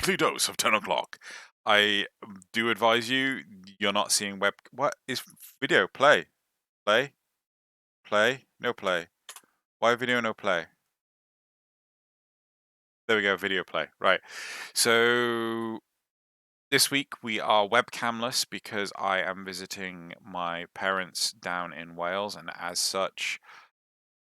Nightly dose of 10 o'clock. I do advise you're not seeing web. What is video? Play. Play? Play? No play. Why video, no play? There we go, video play. Right. So this week we are webcamless because I am visiting my parents down in Wales, and as such,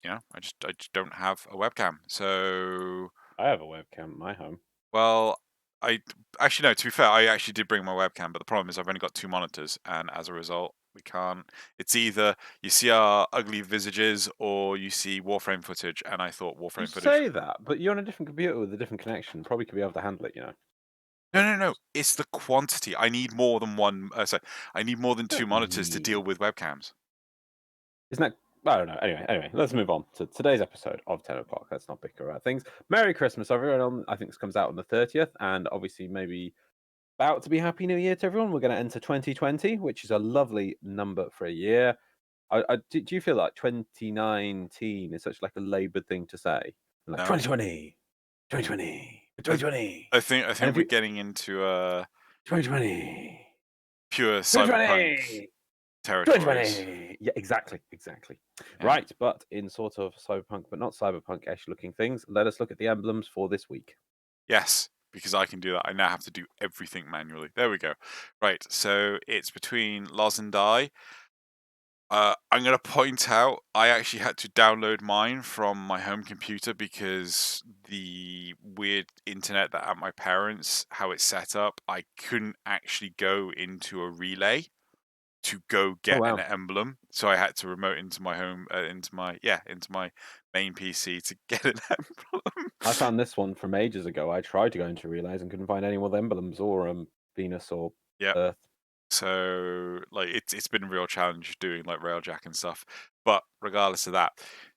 I just don't have a webcam. So I have a webcam at my home. well, I actually no. To be fair, I actually did bring my webcam, but the problem is I've only got 2 monitors, and as a result, we can't. It's either you see our ugly visages or you see Warframe footage, and I thought You Warframe footage. say that, but you're on a different computer with a different connection. Probably could be able to handle it, No. It's the quantity. I need more than one. Sorry, I need more than 2 Don't monitors to deal need. with webcams. Isn't that? I don't know. Anyway, let's move on to today's episode of 10 o'clock. Let's not bicker about things. Merry Christmas, everyone. I think this comes out on the 30th, and obviously, maybe about to be Happy New Year to everyone. We're going to enter 2020, which is a lovely number for a year. Do you feel like 2019 is such like a laboured thing to say? Like No, 2020, 2020, 2020. I think And if we're you getting into 2020, pure cyberpunk 2020, territories. 2020. Yeah, exactly. Yeah. Right, but in sort of cyberpunk, but not cyberpunk-ish looking things, let us look at the emblems for this week. Yes, because I can do that. I now have to do everything manually. There we go. Right, so it's between Loz and I. I'm going to point out I actually had to download mine from my home computer because the weird internet that at my parents, how it's set up, I couldn't actually go into a relay to go Oh get an wow. emblem. So I had to remote into my home, into my main PC to get an emblem. I found this one from ages ago. I tried to go into relays and couldn't find any with emblems or Venus or Yeah. Earth. So like it's been a real challenge doing like Railjack and stuff. But regardless of that,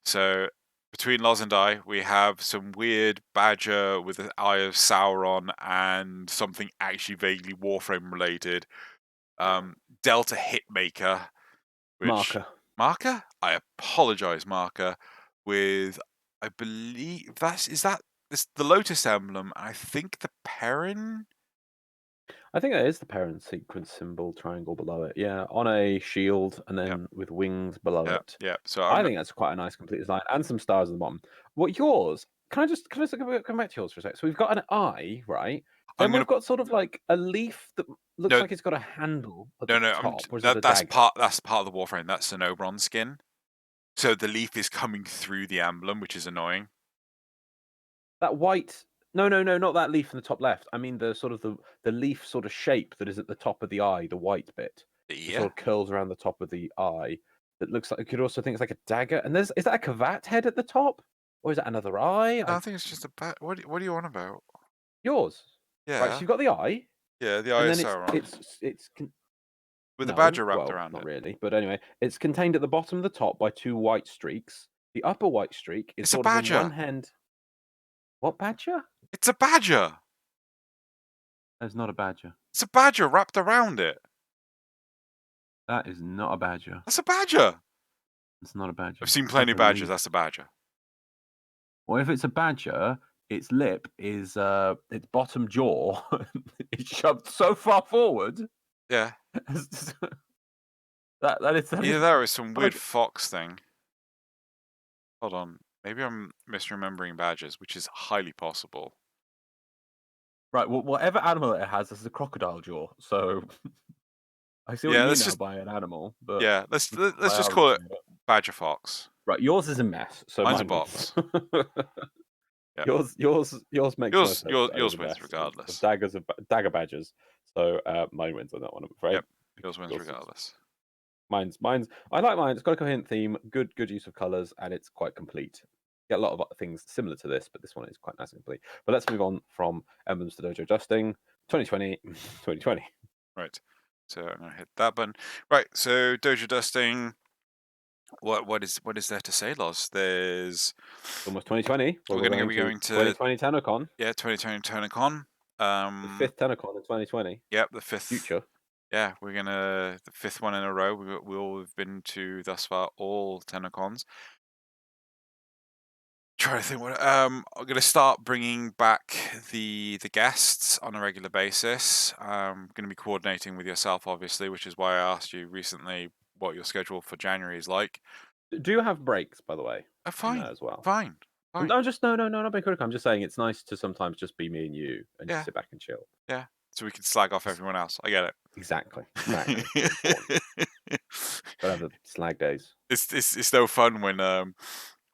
so between Loz and I, we have some weird badger with the eye of Sauron and something actually vaguely Warframe related. Delta Hitmaker, which Marker. I apologize, Marker, with I believe this the Lotus emblem. I think the Perrin. I think that is the parent sequence symbol triangle below it. Yeah, on a shield and Yeah, then with wings below it. yeah. So I think that's quite a nice complete design and some stars at the bottom. What yours? Can I just come back to yours for a sec? So we've got an eye, right? I'm Then gonna we've got sort of like a leaf that looks no like it's got a handle at no the no. top, or is it a That's dagger? part of the Warframe. That's an Oberon skin. So the leaf is coming through the emblem, which is annoying. That white. No, not that leaf in the top left. I mean the sort of the leaf sort of shape that is at the top of the eye, the white bit. The That sort ear. of curls around the top of the eye. That looks like you could also think it's like a dagger. And is that a Kavat head at the top? Or is that another eye? No, I think it's just a bat. What are you on about? Yours. Right, so Yeah, you've got the eye, yeah. The eye and of then Sauron with a no, badger wrapped well, around not it. really, but anyway, it's contained at the bottom of the top by 2 white streaks. The upper white streak is It's a sort of on one badger. hand. What badger? It's a badger. That's not a badger. It's a badger wrapped around it. That is not a badger. That's a badger. It's not a badger. I've seen It's like plenty a of badgers. leaf. That's a badger. Or if it's a badger, its lip is its bottom jaw is shoved so far forward. Yeah. That is Either that or it's some weird like fox thing. Hold on. Maybe I'm misremembering badgers, which is highly possible. right. Well, whatever animal it has, this is a crocodile jaw. So I see what Yeah, you mean let's now just by an animal, but let's just call it biology. badger fox. Right, yours is a mess, so Mine's a mine wins. box. Yeah. Yours makes no sense. That it was Yours a wins mess regardless. of dagger badgers. So mine wins on that one, I'm afraid. Yep. Yours wins regardless. Mine's. I like mine. It's got a coherent theme, good use of colours, and it's quite complete. Get a lot of things similar to this, but this one is quite nice and complete. But let's move on from emblems to dojo dusting. 2020, 2020. Right. So I'm gonna hit that button. Right. So dojo dusting. What is there to say, Loz? There's Almost 2020. Well, we're we're gonna going be to going to 2020 TennoCon, 2020 TonerCon. the 5th TennoCon in 2020. Yep, the 5th. Future. Yeah, we're gonna the 5th one in a row. We'll have been to thus far all TonerCons. Trying to think what I'm gonna start bringing back the guests on a regular basis. I'm gonna be coordinating with yourself, obviously, which is why I asked you recently what your schedule for January is like. Do you have breaks, by the way, in Fine, that as well? fine, fine. No, just no, no, no, not being critical. I'm just saying it's nice to sometimes just be me and you and just Yeah, sit back and chill. yeah. So we can slag off Just everyone else. I get exactly, exactly. It's important. it. Gotta have the slag days. It's no fun when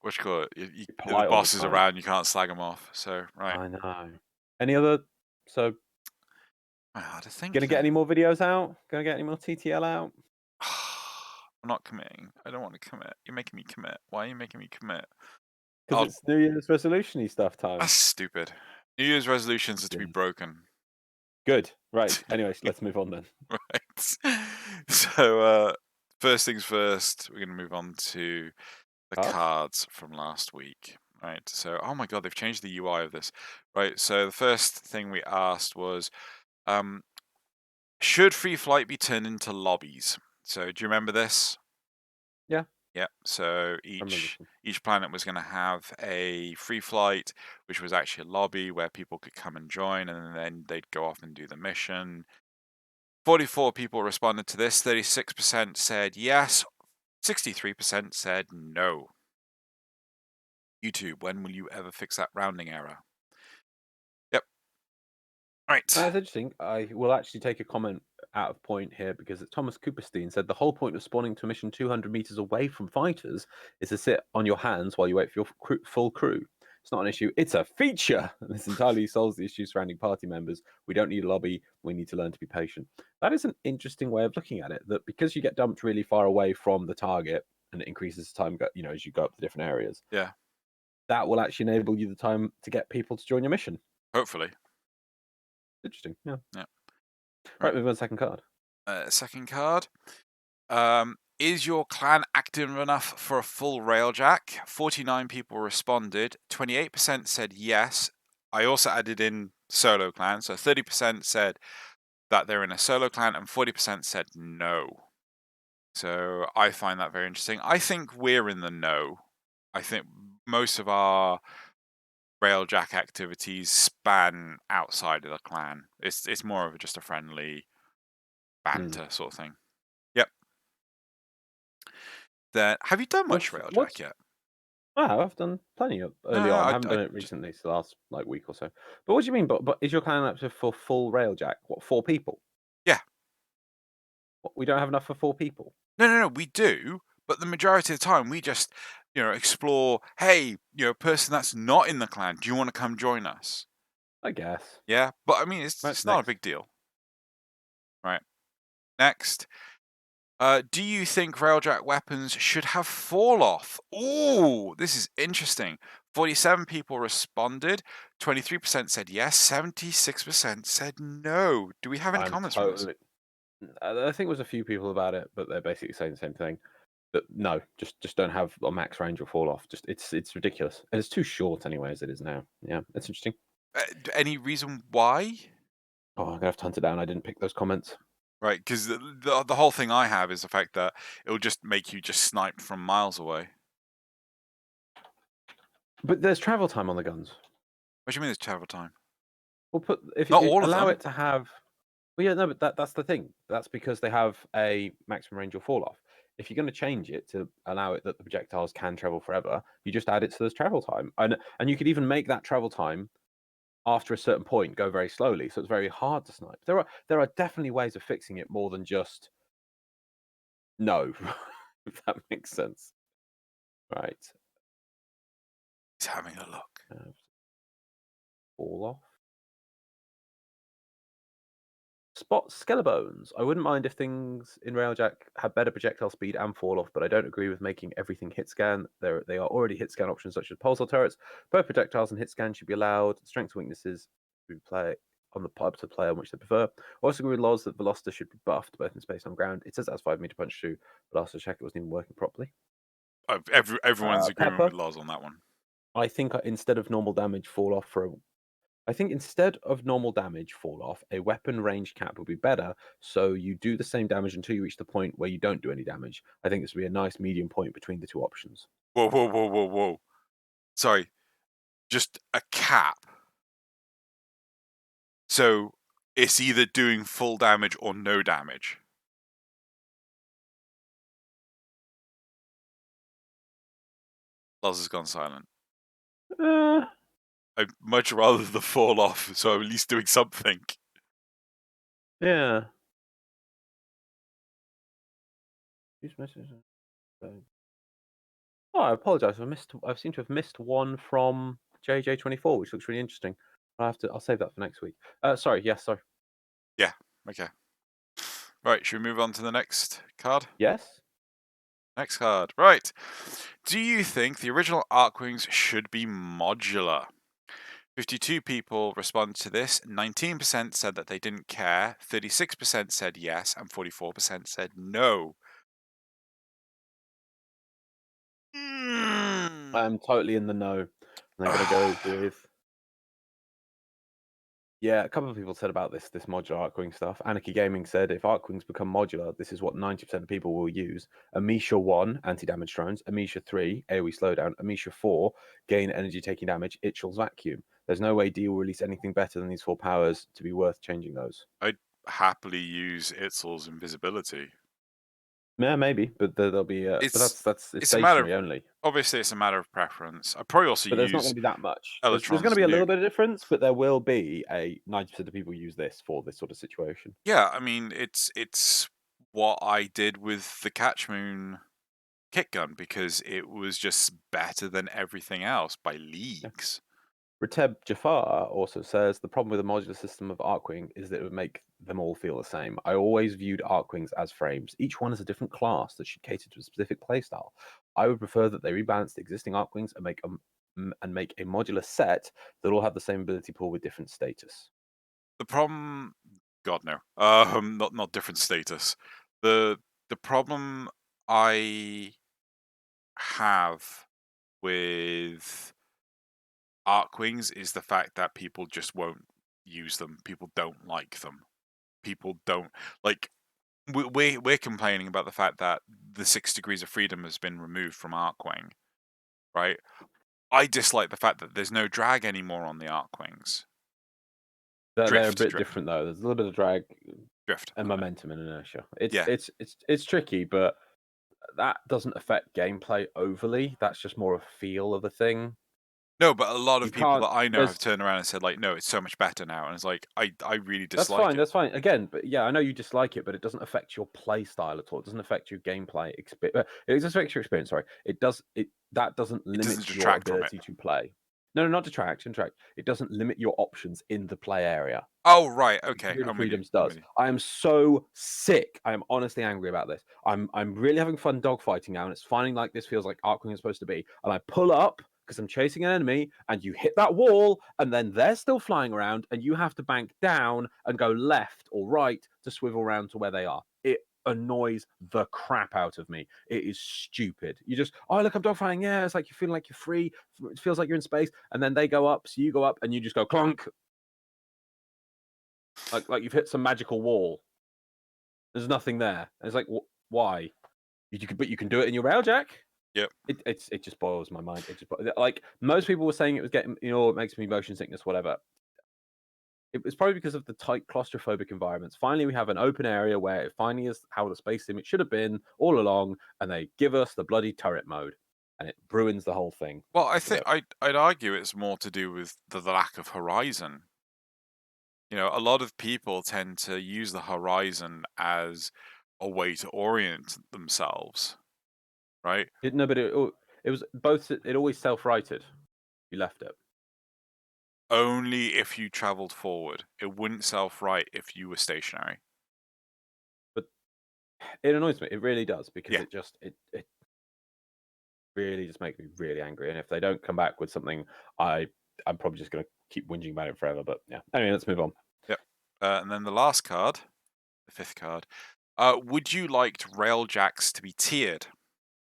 what you call it? Be The polite all the boss is time. around. You can't slag them off. So right. I know. Any other? So, Hard to think gonna get now. any more videos out? Gonna get any more TTL out? I'm not committing. I don't want to commit. You're making me commit. Why are you making me commit? Because Oh, it's New Year's resolution-y stuff time. that's stupid. New Year's resolutions are to be Yeah. broken. Good. Right. Anyways, let's move on then. Right. So, first things first, we're going to move on to the Cards? cards from last week. Right. So, oh my God, they've changed the UI of this. Right. So, the first thing we asked was, um, should free flight be turned into lobbies? So, do you remember this? Yeah, Yeah. So I remember this each one. each planet was going to have a free flight, which was actually a lobby where people could come and join, and then they'd go off and do the mission. 44 people responded to this. 36% said yes. 63% said no. YouTube, when will you ever fix that rounding error? Yep. Right. That's interesting. I will actually take a comment out of point here because Thomas Cooperstein said the whole point of spawning to a mission 200 meters away from fighters is to sit on your hands while you wait for your full crew. It's not an issue, it's a feature. This entirely solves the issue surrounding party members. We don't need a lobby, we need to learn to be patient. That is an interesting way of looking at it, that because you get dumped really far away from the target and it increases the time, as you go up the different areas, Yeah. that will actually enable you the time to get people to join your mission. Hopefully. Interesting, yeah. Yeah. Right, Right. move on to the second card. Second card. Is your clan active enough for a full Railjack? 49 people responded. 28% said yes. I also added in solo clan, so 30% said that they're in a solo clan, and 40% said no. So I find that very interesting. I think we're in the no. I think most of our Railjack activities span outside of the clan. It's more of just a friendly Mm. banter sort of thing. Yep. Then have you done much Railjack What's yet? I've done plenty of No, early no, on. I I, haven't I done it just recently, so the last like week or so. But what do you mean? But is your clan up to for full railjack? What, 4 people? yeah. What, we don't have enough for 4 people. No, no, no. We do, but the majority of the time we just explore. Hey, person that's not in the clan. Do you want to come join us? I guess. Yeah, but I mean it's Right, it's not a next. big deal, right? Next. Do you think Railjack weapons should have fall off? Ooh, this is interesting. 47 people responded. 23% said yes. 76% said no. Do we have any I'm comments from this? totally. I think it was a few people about it, but they're basically saying the same thing. That no, just don't have a max range or fall off. Just it's ridiculous, and it's too short anyway as it is now. Yeah, it's interesting. Any reason why? Oh, I'm gonna have to hunt it down. I didn't pick those comments. Right, because the whole thing I have is the fact that it'll just make you just sniped from miles away. But there's travel time on the guns. What do you mean there's travel time? We'll put if Not you all of allow them. it to have. Well, yeah, no, but that's the thing. That's because they have a maximum range or fall off. If you're going to change it to allow it that the projectiles can travel forever, you just add it to this travel time, and you could even make that travel time after a certain point go very slowly, so it's very hard to snipe. There are definitely ways of fixing it more than just no, if that makes sense. Right, He's having a look. fall off. Spot Skelebones. I wouldn't mind if things in Railjack had better projectile speed and fall off, but I don't agree with making everything hit scan. They are already hit scan options such as pulsar turrets. Both projectiles and hit scan should be allowed. Strengths and weaknesses we play on the up to play on which they prefer. I also agree with Loz that Velocity should be buffed both in space and on ground. It says that's 5 meter punch through, but also check it wasn't even working properly. Everyone's agreement Pepper. with Loz on that one. I think instead of normal damage fall off for a I think instead of normal damage fall off, a weapon range cap would be better. So you do the same damage until you reach the point where you don't do any damage. I think this would be a nice medium point between the two options. Whoa, whoa, whoa, whoa, whoa. Sorry. just a cap. So it's either doing full damage or no damage. Loz has gone silent. Uh, I'd much rather the fall off, so I'm at least doing something. yeah. Use message. Oh, I apologize. I seem to have missed one from JJ24, which looks really interesting. I'll save that for next week. Sorry. Yes. Sorry. Yeah, okay. Right, should we move on to the next card? Yes. Next card. Right. Do you think the original Arcwings should be modular? 52 people responded to this. 19% said that they didn't care. 36% said yes, and 44% said no. I'm totally in the know. And I'm going to go with. Yeah, a couple of people said about this modular Arcwing stuff. Anarchy Gaming said if Arcwings become modular, this is what 90% of people will use. Amisha 1, anti-damage drones. Amisha 3, AoE slowdown. Amisha 4, gain energy taking damage. Itchel's vacuum. There's no way D will release anything better than these 4 powers to be worth changing those. I'd happily use Itzel's invisibility. Yeah, maybe, but there'll be. But It's it's a matter of, stationary only. obviously it's a matter of preference. I'd probably also But there's not going use to be that much. There's going Electron's to be a little nuke. bit of difference, but there will be a 90% of people use this for this sort of situation. Yeah, I mean it's what I did with the Catch Moon kick gun because it was just better than everything else by leagues. Rateb Jafar also says the problem with a modular system of Arcwing is that it would make them all feel the same. I always viewed Arcwings as frames. Each one is a different class that should cater to a specific playstyle. I would prefer that they rebalance the existing Arcwings and make a modular set that all have the same ability pool with different status. The problem, God no, not different status. The problem I have with Arcwings is the fact that people just won't use them. People don't like them. People don't like. We're complaining about the fact that the 6 degrees of freedom has been removed from Arcwing, right? I dislike the fact that there's no drag anymore on the Arcwings. They're a bit Drift. different though. There's a little bit of drag Drift. and momentum and inertia. Yeah. It's tricky, but that doesn't affect gameplay overly. That's just more a feel of a thing. No, but a lot You of people can't. that I know have There's turned around and said, like, no, it's so much better now. And it's like, I really That's dislike fine. it. That's fine. Again, but yeah, I know you dislike it, but it doesn't affect your play style at all. It doesn't affect your gameplay experience. It does affect your experience. Sorry, it does. That doesn't It doesn't limit your detract from it. ability to play. No, not detract. It doesn't limit your options in the play area. Oh, right. Okay. Degree of I'm with you. Freedoms does. I am so sick. I am honestly angry about this. I'm really having fun dogfighting now, and it's finding like this feels like Arcwing is supposed to be. And I pull up because I'm chasing an enemy, and you hit that wall, and then they're still flying around, and you have to bank down and go left or right to swivel around to where they are. It annoys the crap out of me. It is stupid. You just, oh look, I'm dogfighting. Yeah, it's like you're feeling like you're free. It feels like you're in space, and then they go up, so you go up, and you just go clunk, like you've hit some magical wall. There's nothing there. And it's like, why? But you can do it in your Railjack. Yep. It just boils my mind. It just like most people were saying it was getting, it makes me motion sickness, whatever. It was probably because of the tight claustrophobic environments. Finally, we have an open area where it finally is how the space sim it should have been all along, and they give us the bloody turret mode, and it ruins the whole thing. Well, I think I'd argue it's more to do with the lack of horizon. You know, a lot of people tend to use the horizon as a way to orient themselves, right? No, but it was both. It always self-righted. You left it. Only if you traveled forward. It wouldn't self-right if you were stationary. But it annoys me. It really does because Yeah. it really just makes me really angry. And if they don't come back with something, I'm probably just going to keep whinging about it forever. But yeah. Anyway, let's move on. Yep. And then the last card, the 5th card. Would you like Railjacks to be tiered?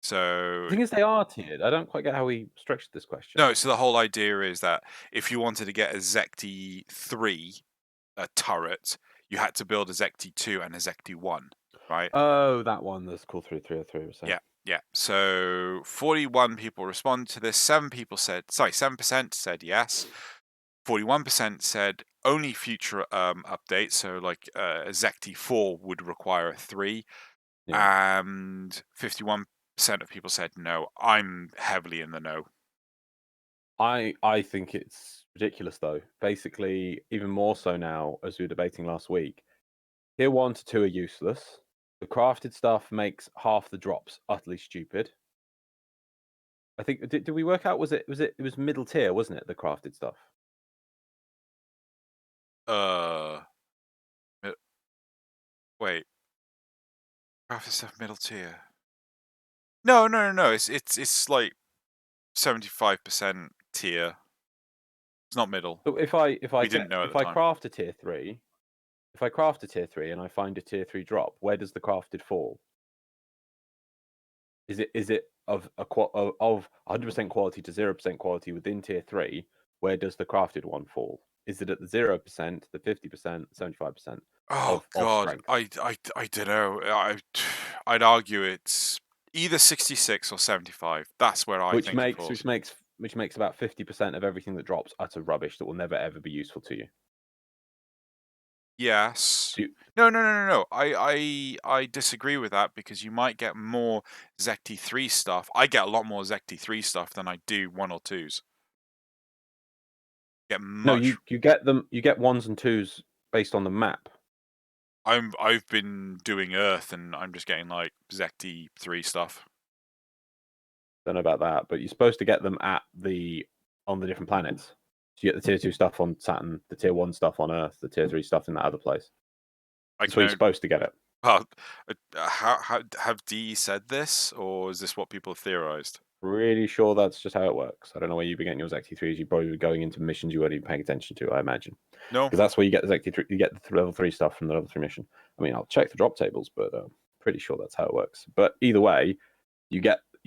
So The thing is, they are tiered. I don't quite get how we structured this question. no, so the whole idea is that if you wanted to get a Zekti 3 turret, you had to build a Zekti 2 and a Zekti 1, right? Oh, that one. That's called 303. Yeah, Yeah. So 41 people responded to this. 7% said yes. 41% said only future updates. So like Zecti 4 would require a 3. Yeah. And 51% of people said no. I'm heavily in the no. I think it's ridiculous though. Basically, even more so now, as we were debating last week, tier 1 to 2 are useless. The crafted stuff makes half the drops utterly stupid. I think did we work out it was middle tier, wasn't it? The crafted stuff. Uh, mi- wait, graphic stuff middle tier. No. It's like 75% tier. It's not middle. So We didn't know at if the I time. craft a tier 3, if I craft a tier 3 and I find a tier 3 drop, where does the crafted fall? Is it of 100% quality to 0% quality within tier 3? Where does the crafted one fall? Is it at the 0%, the 50%, 75% Oh of God, strength? I don't know. I'd argue it's either 66 or 75. That's where I Which think it makes falls. about 50% of everything that drops utter rubbish that will never ever be useful to you. Yes. So No. I disagree with that because you might get more Zecti 3 stuff. I get a lot more Zecti 3 stuff than I do 1 or 2s. Get no, much. you get them. You get 1s and 2s based on the map. I've been doing Earth and I'm just getting like Zecti 3 stuff. Don't know about that, but you're supposed to get them on the different planets. So you get the tier 2 stuff on Saturn, the tier 1 stuff on Earth, the tier 3 stuff in that other place. I That's where you're can supposed to get it. how have D said this, or is this what people have theorized? Pretty sure that's just how it works. I don't know where you've been getting your Zecti 3s. You probably were going into missions you weren't even paying attention to, I imagine. No. Because that's where you get the Zecti 3. You get the level 3 stuff from the level 3 mission. I mean, I'll check the drop tables, but pretty sure that's how it works. But either way, you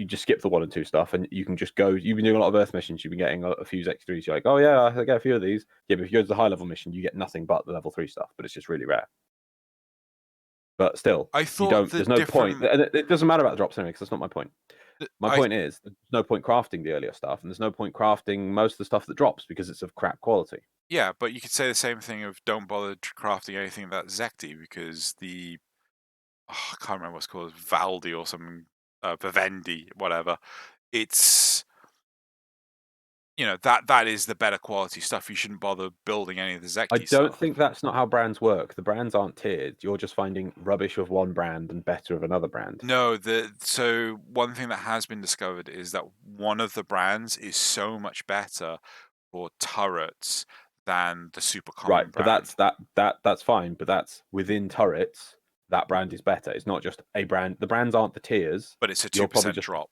just skip the 1 and 2 stuff, and you can just go. You've been doing a lot of Earth missions. You've been getting a few Zecti 3s. You're like, oh yeah, I get a few of these. Yeah, but if you go to the high level mission, you get nothing but the level 3 stuff. But it's just really rare. But still, I you thought don't. the There's no point. different. And it doesn't matter about the drops anyway, because that's not my point. My I point is, there's no point crafting the earlier stuff, and there's no point crafting most of the stuff that drops because it's of crap quality. Yeah, but you could say the same thing of don't bother crafting anything that's Zecti because I can't remember what's called Valdi or something, Vivendi, whatever. It's that is the better quality stuff. You shouldn't bother building any of the I Zecti don't stuff. think that's not how brands work. The brands aren't tiered. You're just finding rubbish of one brand and better of another brand. No, so one thing that has been discovered is that one of the brands is so much better for turrets than the super Right, common but brand. that's fine. But that's within turrets. That brand is better. It's not just a brand. The brands aren't the tiers. But it's a You're probably 2% just drop.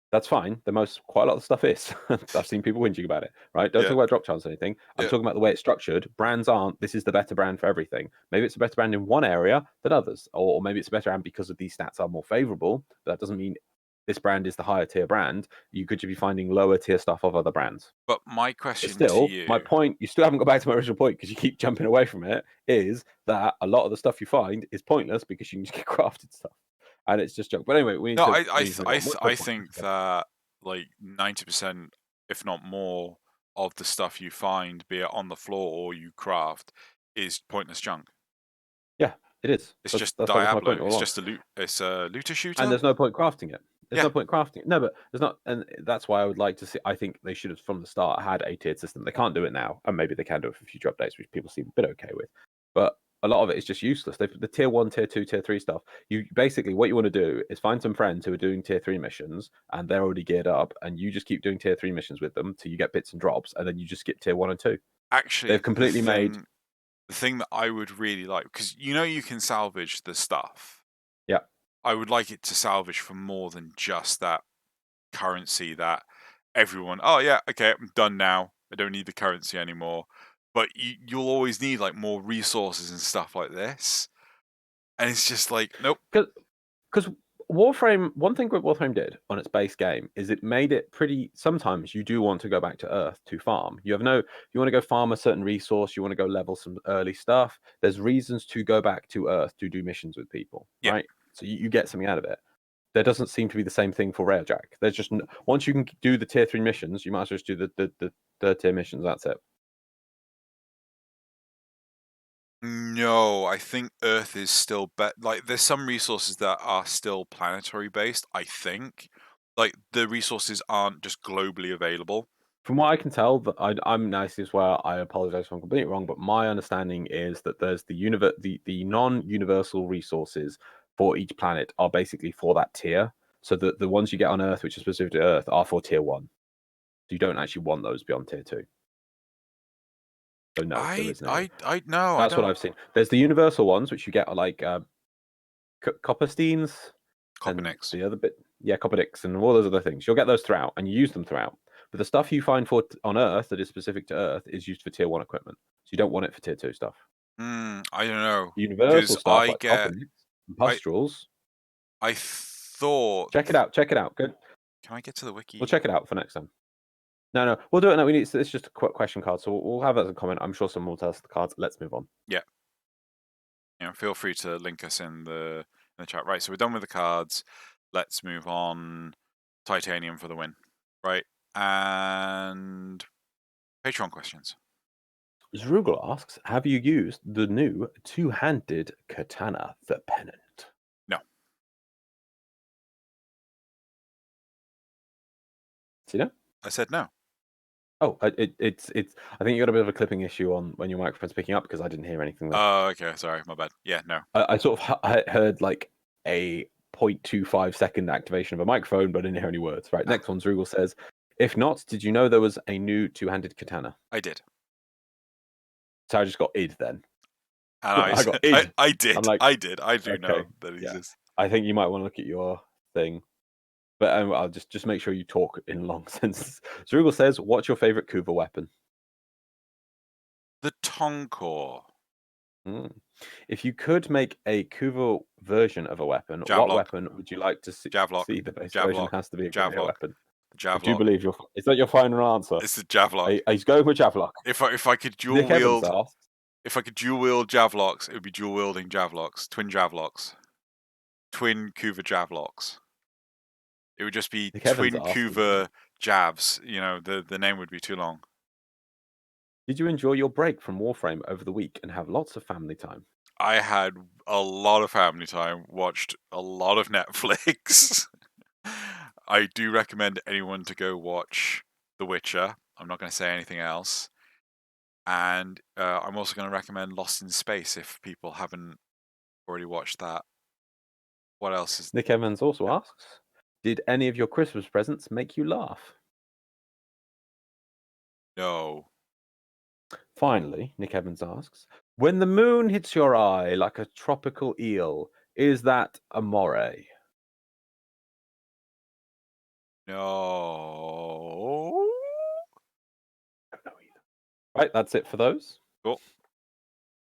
That's fine. Quite a lot of stuff is. I've seen people whinging about it, right? Don't Yeah, talk about drop chance or anything. I'm yeah. talking about the way it's structured. Brands aren't, this is the better brand for everything. Maybe it's a better brand in one area than others, or maybe it's a better brand because of these stats are more favorable. But that doesn't mean this brand is the higher tier brand. You could just be finding lower tier stuff of other brands. But my But question to still, my you, point, you still haven't got back to my original point because you keep jumping away from it, is that a lot of the stuff you find is pointless because you can just get crafted stuff. And it's just junk. But anyway, we need no, to move on. What's your I point? think that like 90%, if not more, of the stuff you find, be it on the floor or you craft, is pointless junk. Yeah, it is. It's That's just that was my point Diablo. all It's along. just a loot. It's a looter And shooter. there's no point crafting it. There's Yeah, no point crafting it. No, but there's not, and that's why I would like to see. I think they should have from the start had a tiered system. They can't do it now, and maybe they can do it for future updates, which people seem a bit okay with. But a lot of it is just useless. The tier 1, tier 2, tier 3 stuff. You basically what you want to do is find some friends who are doing tier 3 missions, and they're already geared up, and you just keep doing tier 3 missions with them till you get bits and drops, and then you just skip tier 1 and 2. actually, They've completely made. the thing that I would really like, because you can salvage the stuff. Yeah. I would like it to salvage for more than just that currency that everyone. Oh yeah, okay, I'm done now. I don't need the currency anymore. But you'll always need like more resources and stuff like this, and it's just like nope. Because Warframe, one thing that Warframe did on its base game is it made it pretty. Sometimes you do want to go back to Earth to farm. You want to go farm a certain resource. You want to go level some early stuff. There's reasons to go back to Earth to do missions with people, Yeah, right? So you get something out of it. there doesn't seem to be the same thing for Railjack. There's just once you can do the tier 3 missions, you might as well just do the third tier missions. That's it. No, I think Earth is still better. Like, there's some resources that are still planetary based. I think, like, the resources aren't just globally available. From what I can tell, that I'm nice as well. I apologize if I'm completely wrong, but my understanding is that there's the non-universal resources for each planet are basically for that tier. So that the ones you get on Earth, which are specific to Earth, are for tier 1. So you don't actually want those beyond tier 2. So no, there isn't any. No, That's what I've seen. There's the universal ones, which you get like Coppersteins and Copernicus. the other bit, Copernicus and all those other things. You'll get those throughout, and you use them throughout. But the stuff you find on Earth that is specific to Earth is used for tier 1 equipment. So you don't want it for tier 2 stuff. I don't know. Universal stuff like Copernicus and Pustrels. I thought. Check it out. Good. Can I get to the wiki? We'll check it out for next time. No, we'll do it. No, it's just a quick question card, so we'll have that as a comment. I'm sure someone will tell us the cards. Let's move on. Yeah. Feel free to link us in the chat. Right, so we're done with the cards. Let's move on. Titanium for the win. Right, and Patreon questions. Zrugel asks, have you used the new two-handed katana, the pennant? No. Xeno? I said no. Oh, it's. I think you got a bit of a clipping issue on when your microphone's picking up because I didn't hear anything there. Oh, okay. Sorry, my bad. Yeah, no. I sort of heard like a 0.25 second activation of a microphone, but I didn't hear any words. Right. Next one, Zrugel says, if not, did you know there was a new two-handed katana? I did. So I just got id then. And I got id. I did. Like, I did. I do know that it exists. I think you might want to look at your thing. But I'll just make sure you talk in long sentences. Zrugel says, what's your favorite Kuva weapon? The Tonkor. If you could make a Kuva version of a weapon, what weapon would you like to see? See, the base version has to be a Kuva weapon. Javlock. Do you believe is that your final answer? It's the Javlock. He's going with Javlock. If I could dual wield, if I could dual wield Javlocks, it would be dual wielding Javlocks, twin Javlocks, twin Kuva Javlocks. It would just be twin Kuva Javs. The name would be too long. Did you enjoy your break from Warframe over the week and have lots of family time? I had a lot of family time, watched a lot of Netflix. I do recommend anyone to go watch The Witcher. I'm not going to say anything else. And I'm also going to recommend Lost in Space if people haven't already watched that. What else is... Nick Evans also asks, did any of your Christmas presents make you laugh? No. Finally, Nick Evans asks, when the moon hits your eye like a tropical eel, is that amore? No. I don't know either. Right, that's it for those. Cool.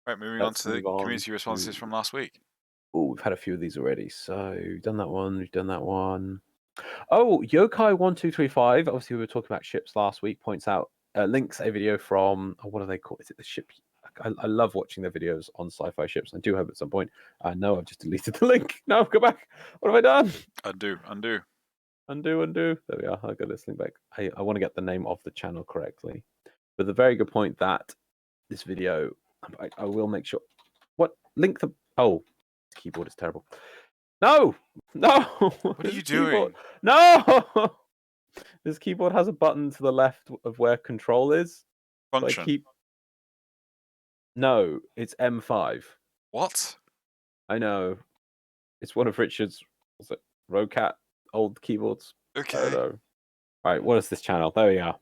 Right, moving on to the community responses from last week. Oh, we've had a few of these already. So we've done that one. Oh, Yokai1235. Obviously, we were talking about ships last week. Points out, links a video from what do they call? Is it the ship? I love watching their videos on sci-fi ships. I do hope at some point. I know I've just deleted the link. No, go back. What have I done? Undo. There we are. I'll get this link back. I want to get the name of the channel correctly. But the very good point that this video, I will make sure. What link the? Oh, this keyboard is terrible. No. What are you doing? No. This keyboard has a button to the left of where control is. Function. No, it's M5. What? I know. It's one of Richard's Rocat old keyboards. Okay. I don't know. All right, what is this channel? There we are.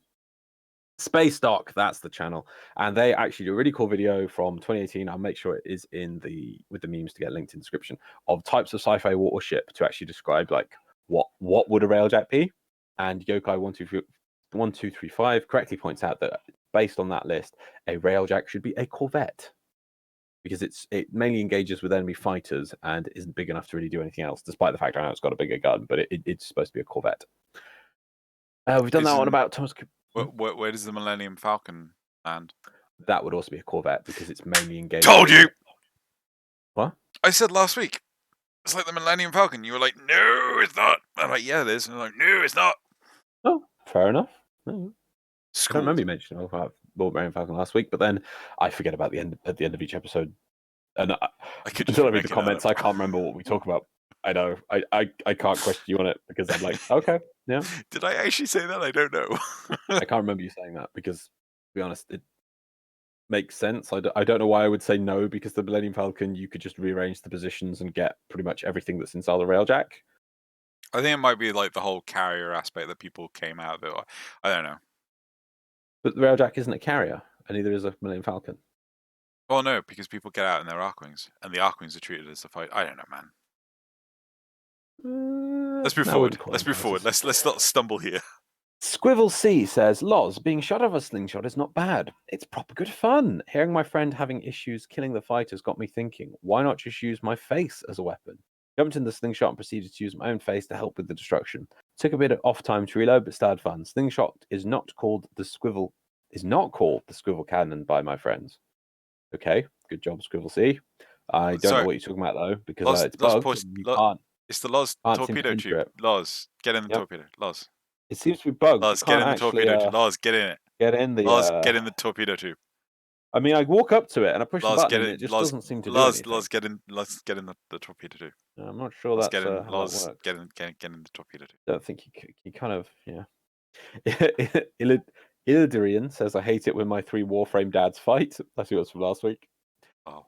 Space Dock, that's the channel. And they actually do a really cool video from 2018. I'll make sure it is with the memes to get linked in the description of types of sci-fi warship to actually describe like what would a Railjack be. And Yokai1235 correctly points out that based on that list, a Railjack should be a corvette because it mainly engages with enemy fighters and isn't big enough to really do anything else, despite the fact I know it's got a bigger gun, but it's supposed to be a corvette. We've done that one about Thomas. Where does the Millennium Falcon land? That would also be a corvette because it's mainly engaged. Told you! What? I said last week. It's like the Millennium Falcon. You were like, no, it's not. I'm like, yeah, it is. And I'm like, no, it's not. Oh, fair enough. I don't remember you Schooled. mentioning about Warframe Falcon last week, but then I forget about the end at the end of each episode. And I could just until I be read the making that comments, up. I can't remember what we talk about. I know. I can't question you on it because I'm like, okay, yeah. Did I actually say that? I don't know. I can't remember you saying that because, to be honest, it makes sense. I don't know why I would say no, because the Millennium Falcon, you could just rearrange the positions and get pretty much everything that's inside the Railjack. I think it might be like the whole carrier aspect that people came out of it. I don't know. But the Railjack isn't a carrier, and neither is a Millennium Falcon. Well, no, because people get out in their Arkwings, and the Arkwings are treated as the fight. I don't know, man. Let's move forward. Let's move forward. Let's not stumble here. Squivel C says, Loz, being shot of a slingshot is not bad. It's proper good fun. Hearing my friend having issues killing the fighters got me thinking, why not just use my face as a weapon? Jumped in the slingshot and proceeded to use my own face to help with the destruction. Took a bit of off time to reload, but still had fun. Slingshot is not called the squivel cannon by my friends. Okay, good job, Squivel C. I don't know what you're talking about though, because it's bugged. You can't. It's the Loz Can't seem to torpedo enter tube. it. Loz, get in the Yep. torpedo. Loz. It seems to be bugged. Loz, You get can't in the actually, torpedo tube. Loz, get in it. Get in the. Loz, get in the torpedo tube. I mean, I walk up to it and I push the Loz, button, get and it. it just Loz, doesn't seem to do Loz, anything. Loz, get in. Loz, get in the torpedo tube. I'm not sure Loz, that's get in. how Loz, that works. get in the torpedo tube. I don't think you kind of, yeah. Illidirian says, I hate it when my 3 Warframe dads fight. That's who it was from last week. Oh.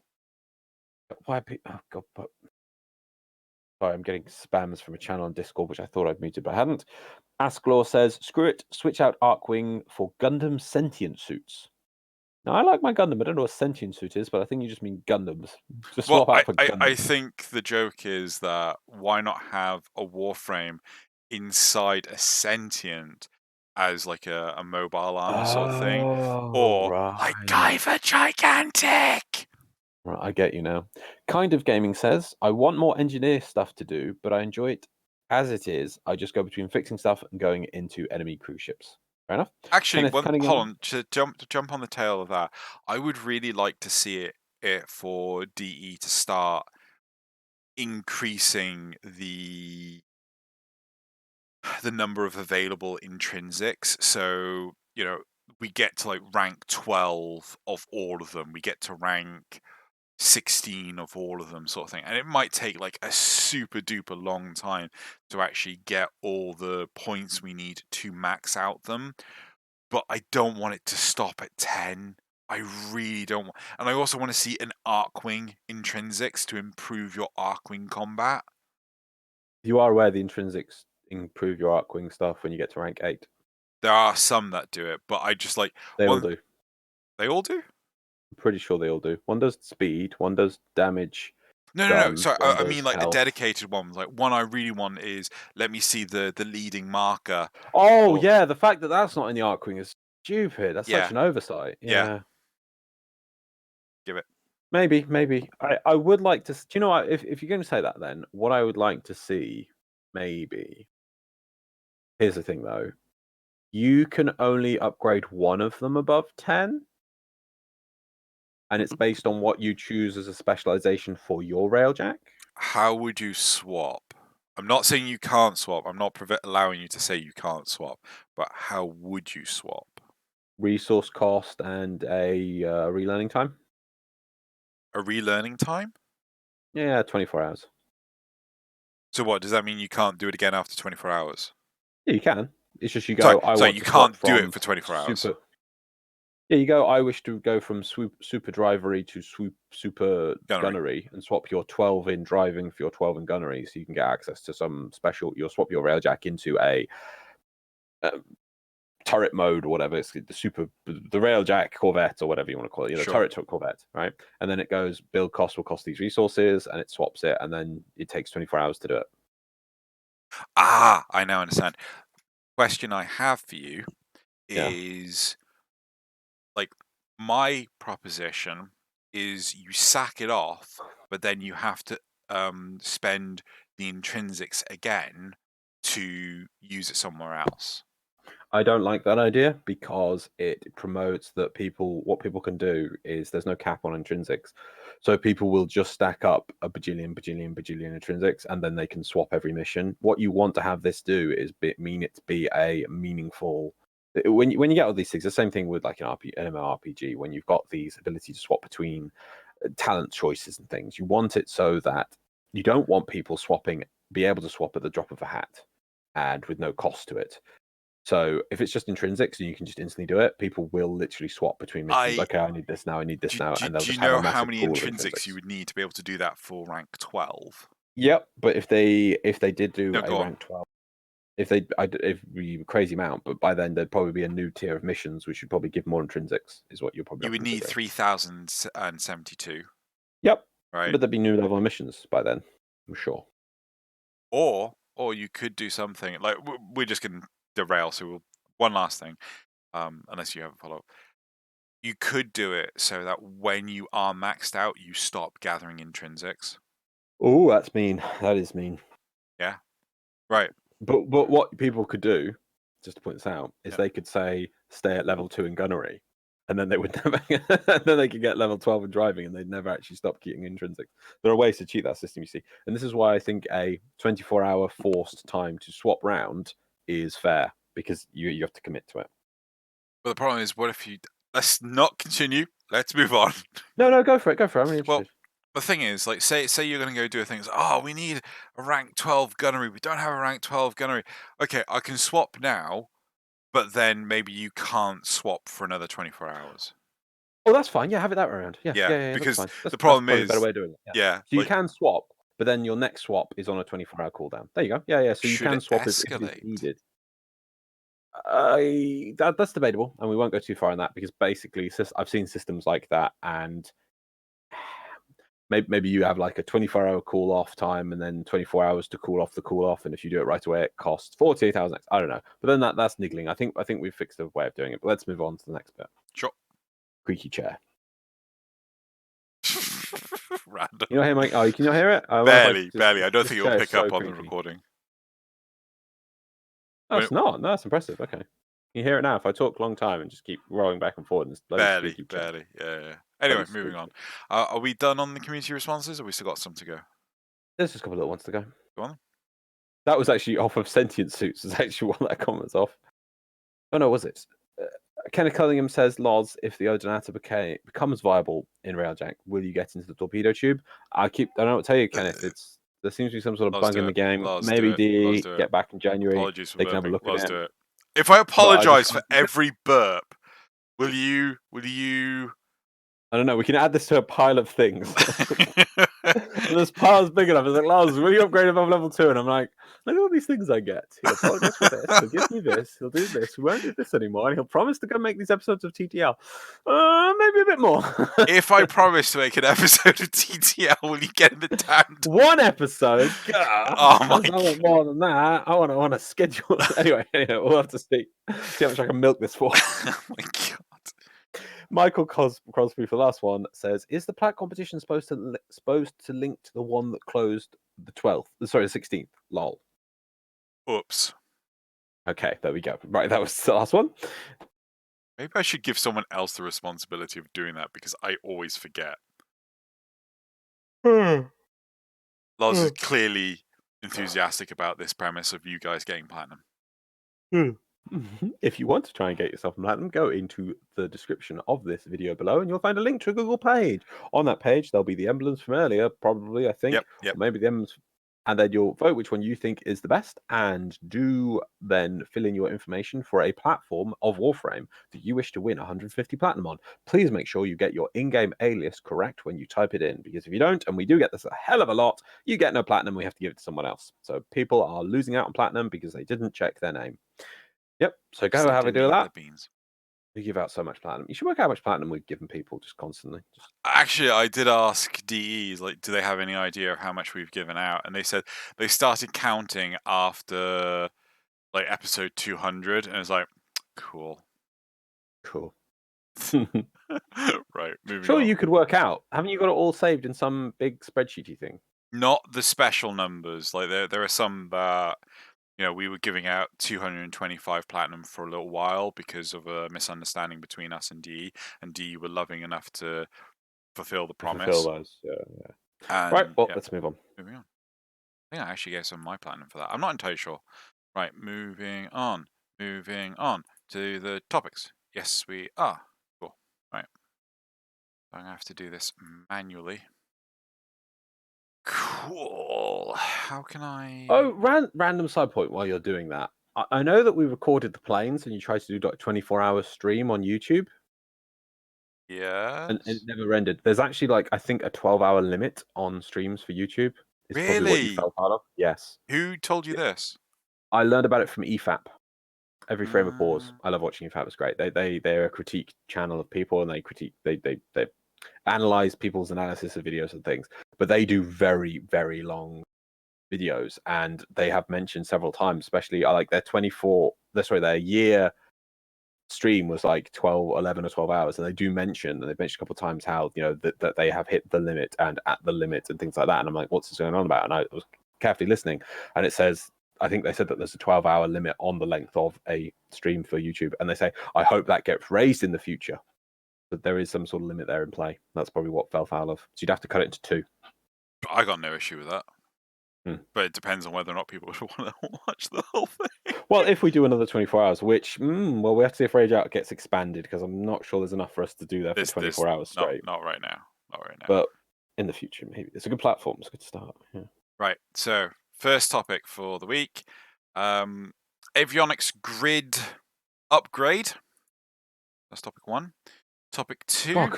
Why? Oh, God. But... Sorry, I'm getting spams from a channel on Discord, which I thought I'd muted, but I hadn't. Asklaw says, screw it, switch out Arkwing for Gundam sentient suits. Now, I like my Gundam. I don't know what sentient suit is, but I think you just mean Gundams. Just swap out for Gundams. I think the joke is that why not have a Warframe inside a sentient as like a mobile arm sort of thing? Or like Guyver Gigantic! Right, I get you now. Kind of Gaming says, I want more engineer stuff to do, but I enjoy it as it is. I just go between fixing stuff and going into enemy cruise ships. Fair enough. Actually, hold on, to jump on the tail of that, I would really like to see it for DE to start increasing the number of available intrinsics. So, you know, we get to like rank 12 of all of them. We get to rank 16 of all of them, sort of thing. And it might take like a super duper long time to actually get all the points we need to max out them. But I don't want it to stop at 10. I really don't want. And I also want to see an Arkwing intrinsics to improve your Arkwing combat. You are aware the intrinsics improve your Arkwing stuff when you get to rank 8. There are some that do it, but I just like... They all do. They all do? I'm pretty sure they all do. One does speed, one does damage. No. Sorry, I mean like health. a dedicated one. Like one I really want is, let me see the leading marker. Oh, yeah, the fact that that's not in the Arkwing is stupid. That's such an oversight. Yeah. Give it. Maybe. I would like to... Do you know what? If you're going to say that, then what I would like to see, maybe... Here's the thing, though. You can only upgrade one of them above 10. And it's based on what you choose as a specialization for your Railjack. How would you swap? I'm not saying you can't swap. I'm not allowing you to say you can't swap. But how would you swap? Resource cost and a relearning time. A relearning time? Yeah, 24 hours. So what, does that mean you can't do it again after 24 hours? Yeah, you can. It's just you go, Sorry, you can't do it for 24 hours. Yeah, you go, I wish to go from super drivery to super gunnery and swap your 12 in driving for your 12 in gunnery, so you can get access to some special... You'll swap your Railjack into a turret mode or whatever. It's the Railjack Corvette or whatever you want to call it. Turret Corvette, right? And then it goes, build cost will cost these resources, and it swaps it, and then it takes 24 hours to do it. Ah, I now understand. Question I have for you is... Like, my proposition is you sack it off, but then you have to spend the intrinsics again to use it somewhere else. I don't like that idea because it promotes that what people can do is there's no cap on intrinsics. So people will just stack up a bajillion intrinsics and then they can swap every mission. What you want to have this do is mean it to be a meaningful. When you get all these things, the same thing with like an MMORPG, when you've got these ability to swap between talent choices and things, you want it so that you don't want people be able to swap at the drop of a hat and with no cost to it. So if it's just intrinsics and you can just instantly do it, people will literally swap between missions. Okay, I need this now, I need this now, and they'll Do you just have a know how massive many pool of intrinsics you would need to be able to do that for rank 12? Yep, but if they did do No, a go on. rank 12, if we crazy amount, but by then there'd probably be a new tier of missions which should probably give more intrinsics, is what you're probably You would need considering. 3,072. Yep, right? but there'd be new level missions by then, I'm sure. Or you could do something like we're just going to derail. So one last thing, unless you have a follow up, you could do it so that when you are maxed out, you stop gathering intrinsics. Oh, that's mean. That is mean. Yeah, right. But what people could do, just to point this out, is Yep. they could say stay at level 2 in gunnery, and then they would never. Then they could get level 12 in driving, and they'd never actually stop getting intrinsics. There are ways to cheat that system, you see, and this is why I think a 24-hour forced time to swap round is fair, because you have to commit to it. But the problem is, what if you? Let's not continue. Let's move on. No, go for it. Go for it. I'm really interested. Well, the thing is, like, say you're going to go do a thing. It's, oh, we need a rank 12 gunnery. We don't have a rank 12 gunnery. Okay, I can swap now, but then maybe you can't swap for another 24 hours. Oh, that's fine. Yeah, have it that way around. Yeah, Because that's fine. the problem that's probably is, a better way of doing it. yeah, So you like, can swap, but then your next swap is on a 24-hour cooldown. There you go. Yeah. So you should can it swap if it is escalate? needed. That's debatable, and we won't go too far on that because basically, I've seen systems like that, and maybe you have like a 24-hour cool off time, and then 24 hours to cool off, and if you do it right away, it costs 48,000. I don't know, but then that's niggling. I think we've fixed a way of doing it. But let's move on to the next bit. Sure. Creaky chair. Random. You know, hey Mike. Oh, can you hear it? Barely. I don't think it'll pick up on creaky. the recording. No, it's not. No, that's impressive. Okay. You hear it now. If I talk a long time and just keep rolling back and forward, and Barely. Yeah. Anyway, moving on. Are we done on the community responses, or we still got some to go? There's just a couple of little ones to go. Go on. That was actually off of Sentient Suits. Is actually one that comment was off. Oh no, was it? Kenneth Cunningham says, "Loz, if the Odonata becomes viable in Railjack, will you get into the torpedo tube?" I don't know what to tell you, Kenneth. There seems to be some sort of bug in the game. Maybe DE get back in January. Apologies for they can have a look at it. If I apologize for every burp, will you? I don't know. We can add this to a pile of things. And this pile's big enough. It's like, Lars, will you upgrade above level 2? And I'm like, look at all these things I get. He'll apologize for this. He'll give me this. He'll do this. We won't do this anymore. And he'll promise to go make these episodes of TTL. Maybe a bit more. If I promise to make an episode of TTL, will you get the damn one episode? Oh my God. I want more than that. I want to schedule. Anyway, we'll have to see how much I can milk this for. Oh my God. Michael Crosby for the last one says, "Is the Plat competition supposed to link to the one that closed the 12th? Sorry, the 16th. Lol." Oops. Okay, there we go. Right, that was the last one. Maybe I should give someone else the responsibility of doing that because I always forget. Loz is clearly enthusiastic about this premise of you guys getting platinum. If you want to try and get yourself platinum, go into the description of this video below and you'll find a link to a Google page. On that page, there'll be the emblems from earlier, probably, I think. Yep. Or maybe the emblems. And then you'll vote which one you think is the best and do then fill in your information for a platform of Warframe that you wish to win 150 platinum on. Please make sure you get your in-game alias correct when you type it in, because if you don't, and we do get this a hell of a lot, you get no platinum, we have to give it to someone else. So people are losing out on platinum because they didn't check their name. Yep. So go have a do that. We give out so much platinum. You should work out how much platinum we've given people just constantly. Actually, I did ask DEs, like, do they have any idea of how much we've given out? And they said they started counting after, like, episode 200, and it's like, cool. Right, moving on. Sure, you could work out. Haven't you got it all saved in some big spreadsheety thing? Not the special numbers. Like, there are some that we were giving out 225 platinum for a little while because of a misunderstanding between us and DE were loving enough to fulfill the Fulfill promise. those. Yeah. Right. And Well, yeah, let's move on. moving on. I think I actually gave some of my platinum for that. I'm not entirely sure. Right, moving on. Moving on to the topics. Yes, we are. Cool. Right. I'm gonna have to do this manually. Cool. How can I? Oh, random side point while you're doing that. I know that we recorded the planes and you tried to do like 24-hour stream on YouTube and it Yes. never rendered. There's actually like I think a 12-hour limit on streams for YouTube. Is probably what you Really? fell out of. Yes. Who told you Yeah. this? I learned about it from EFAP. Every frame of pause. Mm, I love watching EFAP. It's great. They're a critique channel of people and they analyze people's analysis of videos and things. But they do very, very long videos and they have mentioned several times, especially like their year stream was like 11 or 12 hours, and they've mentioned a couple of times how that they have hit the limit and at the limit and things like that. And I'm like, what's this going on about? And I was carefully listening, and it says, I think they said that there's a 12-hour limit on the length of a stream for YouTube, and they say I hope that gets raised in the future, but there is some sort of limit there in play. That's probably what fell foul of. So you'd have to cut it into two. I got no issue with that. Hmm. But it depends on whether or not people would want to watch the whole thing. Well, if we do another 24 hours, which, well, we have to see if Railjack gets expanded, because I'm not sure there's enough for us to do that for 24 hours straight. Not right now. Not right now. But in the future, maybe. It's a good platform. It's a good start. Yeah. Right. So, first topic for the week. Avionics grid upgrade. That's topic 1. Topic 2. Well,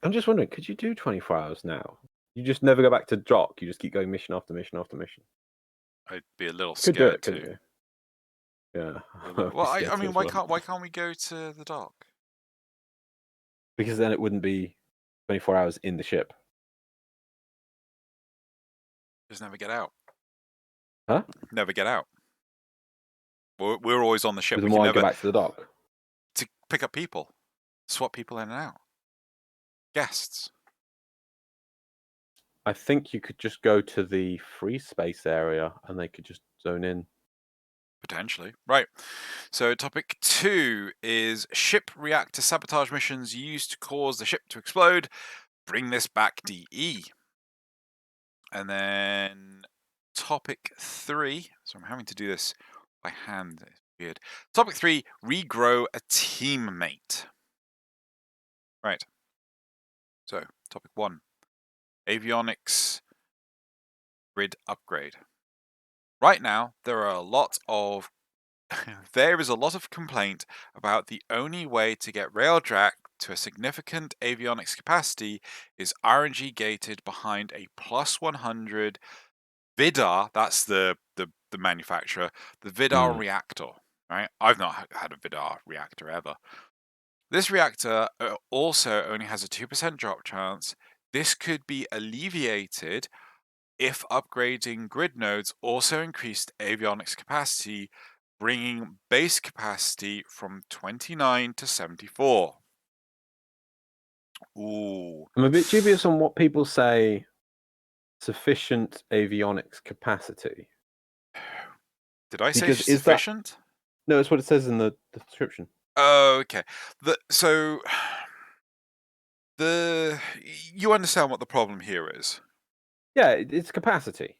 I'm just wondering, could you do 24 hours now? You just never go back to dock. You just keep going mission after mission after mission. I'd be a little Could do scared it, couldn't too. you? Yeah. Well, I mean, why can't we go to the dock? Because then it wouldn't be 24 hours in the ship. Just never get out. Huh? Never get out. We're always on the ship. Then We can why never go back to the dock? to pick up people, swap people in and out. Guests. I think you could just go to the free space area and they could just zone in. Potentially. Right. So topic 2 is ship reactor sabotage missions used to cause the ship to explode. Bring this back, DE. And then topic 3. So I'm having to do this by hand. It's weird. Topic 3, regrow a teammate. Right. So topic 1, avionics grid upgrade. Right now, there is a lot of complaint about the only way to get Railjack to a significant avionics capacity is RNG gated behind a plus 100 Vidar. That's the manufacturer, the Vidar reactor. Right? I've not had a Vidar reactor ever. This reactor also only has a 2% drop chance. This could be alleviated if upgrading grid nodes also increased avionics capacity, bringing base capacity from 29 to 74. Ooh. I'm a bit dubious on what people say sufficient avionics capacity. Did I say Because sufficient? No, it's what it says in the description. Oh, okay. You understand what the problem here is? Yeah, it's capacity.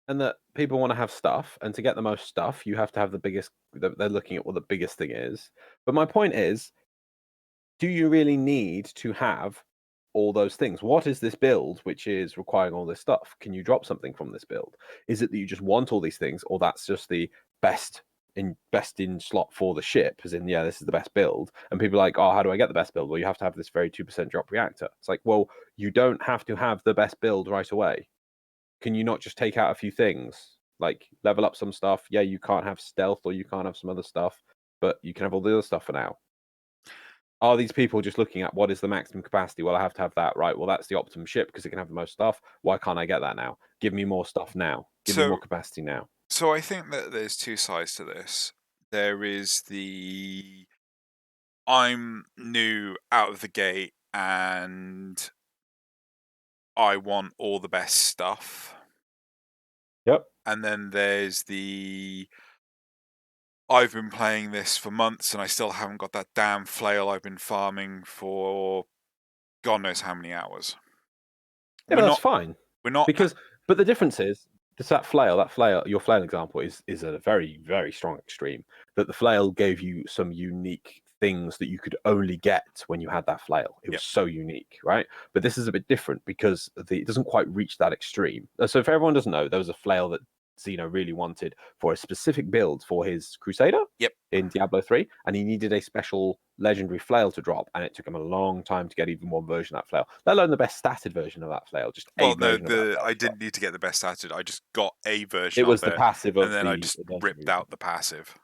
And that people want to have stuff, and to get the most stuff, you have to have the biggest. They're looking at what the biggest thing is. But my point is, do you really need to have all those things? What is this build which is requiring all this stuff? Can you drop something from this build? Is it that you just want all these things, or that's just the best in slot for the ship? As in, yeah, this is the best build. And people are like, oh, how do I get the best build? Well, you have to have this very 2% drop reactor. It's like, well, you don't have to have the best build right away. Can you not just take out a few things, like level up some stuff? Yeah, you can't have stealth, or you can't have some other stuff, but you can have all the other stuff for now. Are these people just looking at what is the maximum capacity? Well, I have to have that, right? Well, that's the optimum ship because it can have the most stuff. Why can't I get that now? Give me more stuff now. Give me more capacity now. So I think that there's two sides to this. There is I'm new out of the gate and I want all the best stuff. Yep. and then there's the I've been playing this for months and I still haven't got that damn flail I've been farming for God knows how many hours. Yeah, We're but that's not fine we're not because, but the difference is that flail, your flail example is a very, very strong extreme. That the flail gave you some unique things that you could only get when you had that flail. It yeah. was so unique, right? But this is a bit different because it doesn't quite reach that extreme. So if everyone doesn't know, there was a flail that Xeno really wanted for a specific build for his Crusader Yep. in Diablo 3, and he needed a special legendary flail to drop, and it took him a long time to get even one version of that flail, let alone the best statted version of that flail, just a Well, no, version of that flail I to drop. didn't need to get the best statted. I just got a version It of was the it, passive and of then I the just ripped legendary. out the passive.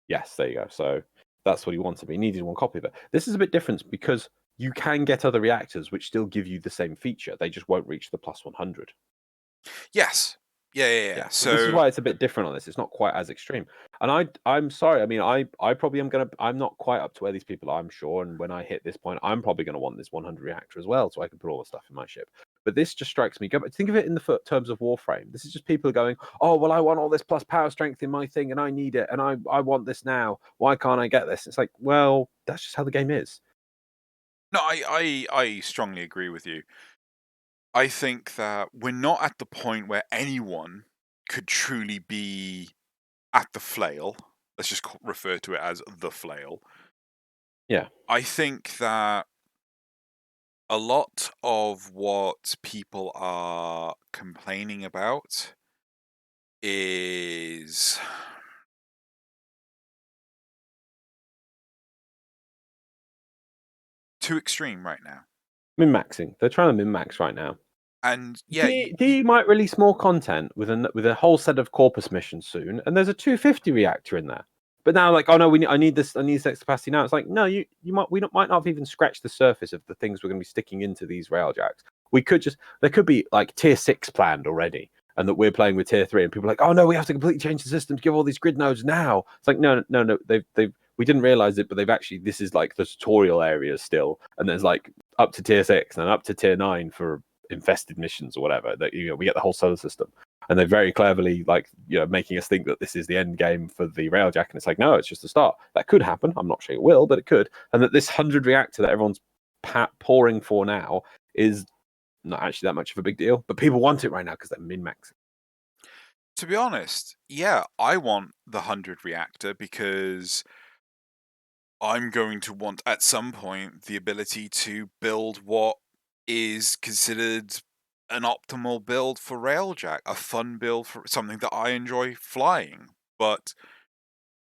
Yes, there you go. So that's what he wanted, but he needed one copy of it. This is a bit different because you can get other reactors which still give you the same feature. They just won't reach the plus 100. Yes. Yeah. So this is why it's a bit different on this. It's not quite as extreme. And I'm sorry. I mean, I probably am gonna. I'm not quite up to where these people are, I'm sure. And when I hit this point, I'm probably gonna want this 100 reactor as well, so I can put all the stuff in my ship. But this just strikes me. Think of it in the terms of Warframe. This is just people going, oh well, I want all this plus power strength in my thing, and I need it, and I want this now. Why can't I get this? It's like, well, that's just how the game is. No, I strongly agree with you. I think that we're not at the point where anyone could truly be at the flail. Let's just refer to it as the flail. Yeah. I think that a lot of what people are complaining about is too extreme right now. Min-maxing. They're trying to min-max right now. And yeah, D might release more content with a whole set of Corpus missions soon, and there's a 250 reactor in there. But now, like, oh no, I need this extra capacity now. It's like, no, might not have even scratched the surface of the things we're going to be sticking into these Railjacks. There could be like tier 6 planned already, and that we're playing with tier 3, and people are like, oh no, we have to completely change the system to give all these grid nodes now. It's like, no, we didn't realize it, but they've actually, this is like the tutorial areas still, and there's like up to tier 6 and up to tier 9 for infested missions or whatever, that we get the whole solar system, and they're very cleverly making us think that this is the end game for the Railjack, and it's like, no, it's just the start. That could happen. I'm not sure it will, but it could. And that this 100 reactor that everyone's pouring for now is not actually that much of a big deal, but people want it right now because they're min-maxing. To be honest, yeah, I want the 100 reactor because I'm going to want at some point the ability to build what is considered an optimal build for Railjack, a fun build for something that I enjoy flying. But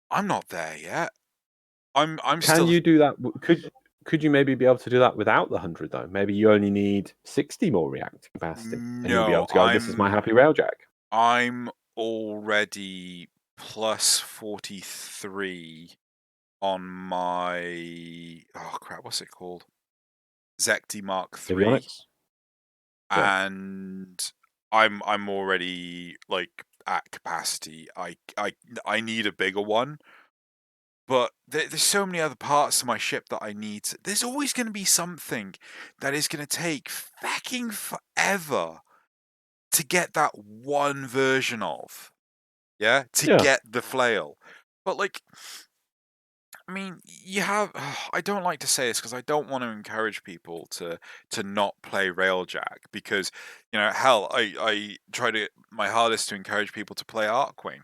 I'm not there yet. I'm Can still. you do that? Could you maybe be able to do that without the 100 though? Maybe you only need 60 more reactor capacity, and you'll be able No, to go, this is my happy Railjack. I'm already plus 43 on my what's it called? Zekti Mark III. Avionics? Yeah. And I'm already like at capacity. I need a bigger one. But there's so many other parts to my ship that I need. There's always going to be something that is going to take fucking forever to get that one version of. Yeah? To Yeah. get the flail. But like, I mean, you have. I don't like to say this because I don't want to encourage people to not play Railjack, because hell, I try to my hardest to encourage people to play Arkwing.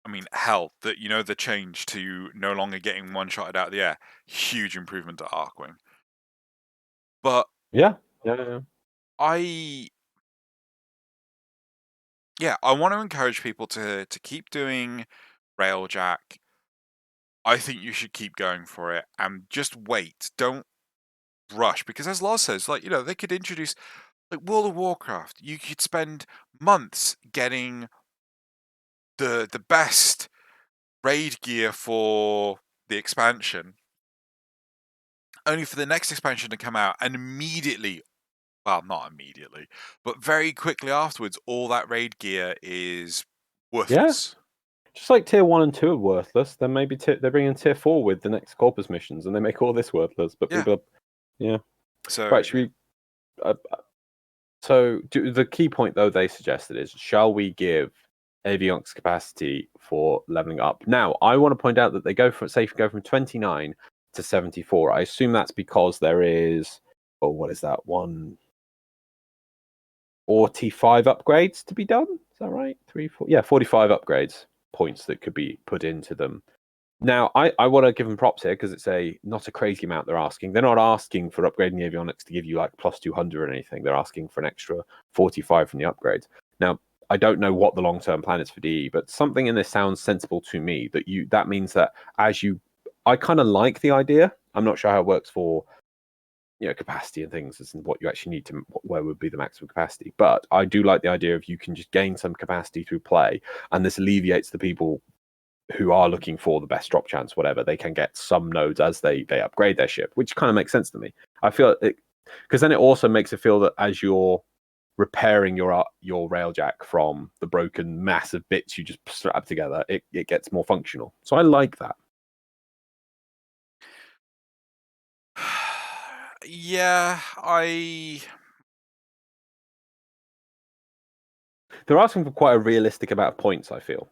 I mean, hell, the change to no longer getting one-shotted out of the air, huge improvement to Arkwing. But Yeah. I want to encourage people to keep doing Railjack. I think you should keep going for it and just wait. Don't rush, because as Loz says, they could introduce like World of Warcraft. You could spend months getting the best raid gear for the expansion, only for the next expansion to come out and immediately, well, not immediately, but very quickly afterwards, all that raid gear is worthless. Just like tier 1 and 2 are worthless, then maybe they're bringing tier 4 with the next Corpus missions, and they make all this worthless. But people are, So right. Should we? So the key point though they suggested is, shall we give avionics capacity for leveling up. Now, I want to point out that they go from 29 to 74. I assume that's because there is, what is that? 145 upgrades to be done. Is that right? 45 upgrades points that could be put into them. Now, I want to give them props here because it's not a crazy amount they're asking. They're not asking for upgrading the avionics to give you like plus 200 or anything. They're asking for an extra 45 from the upgrades. Now, I don't know what the long-term plan is for DE, but something in this sounds sensible to me. That means that I kind of like the idea. I'm not sure how it works for capacity and things, and what you actually need to, where would be the maximum capacity. But I do like the idea of you can just gain some capacity through play, and this alleviates the people who are looking for the best drop chance, whatever. They can get some nodes as they upgrade their ship, which kind of makes sense to me. I feel it, because then it also makes it feel that as you're repairing your Railjack from the broken massive bits you just strap together, it gets more functional. So I like that. Yeah, they're asking for quite a realistic amount of points, I feel.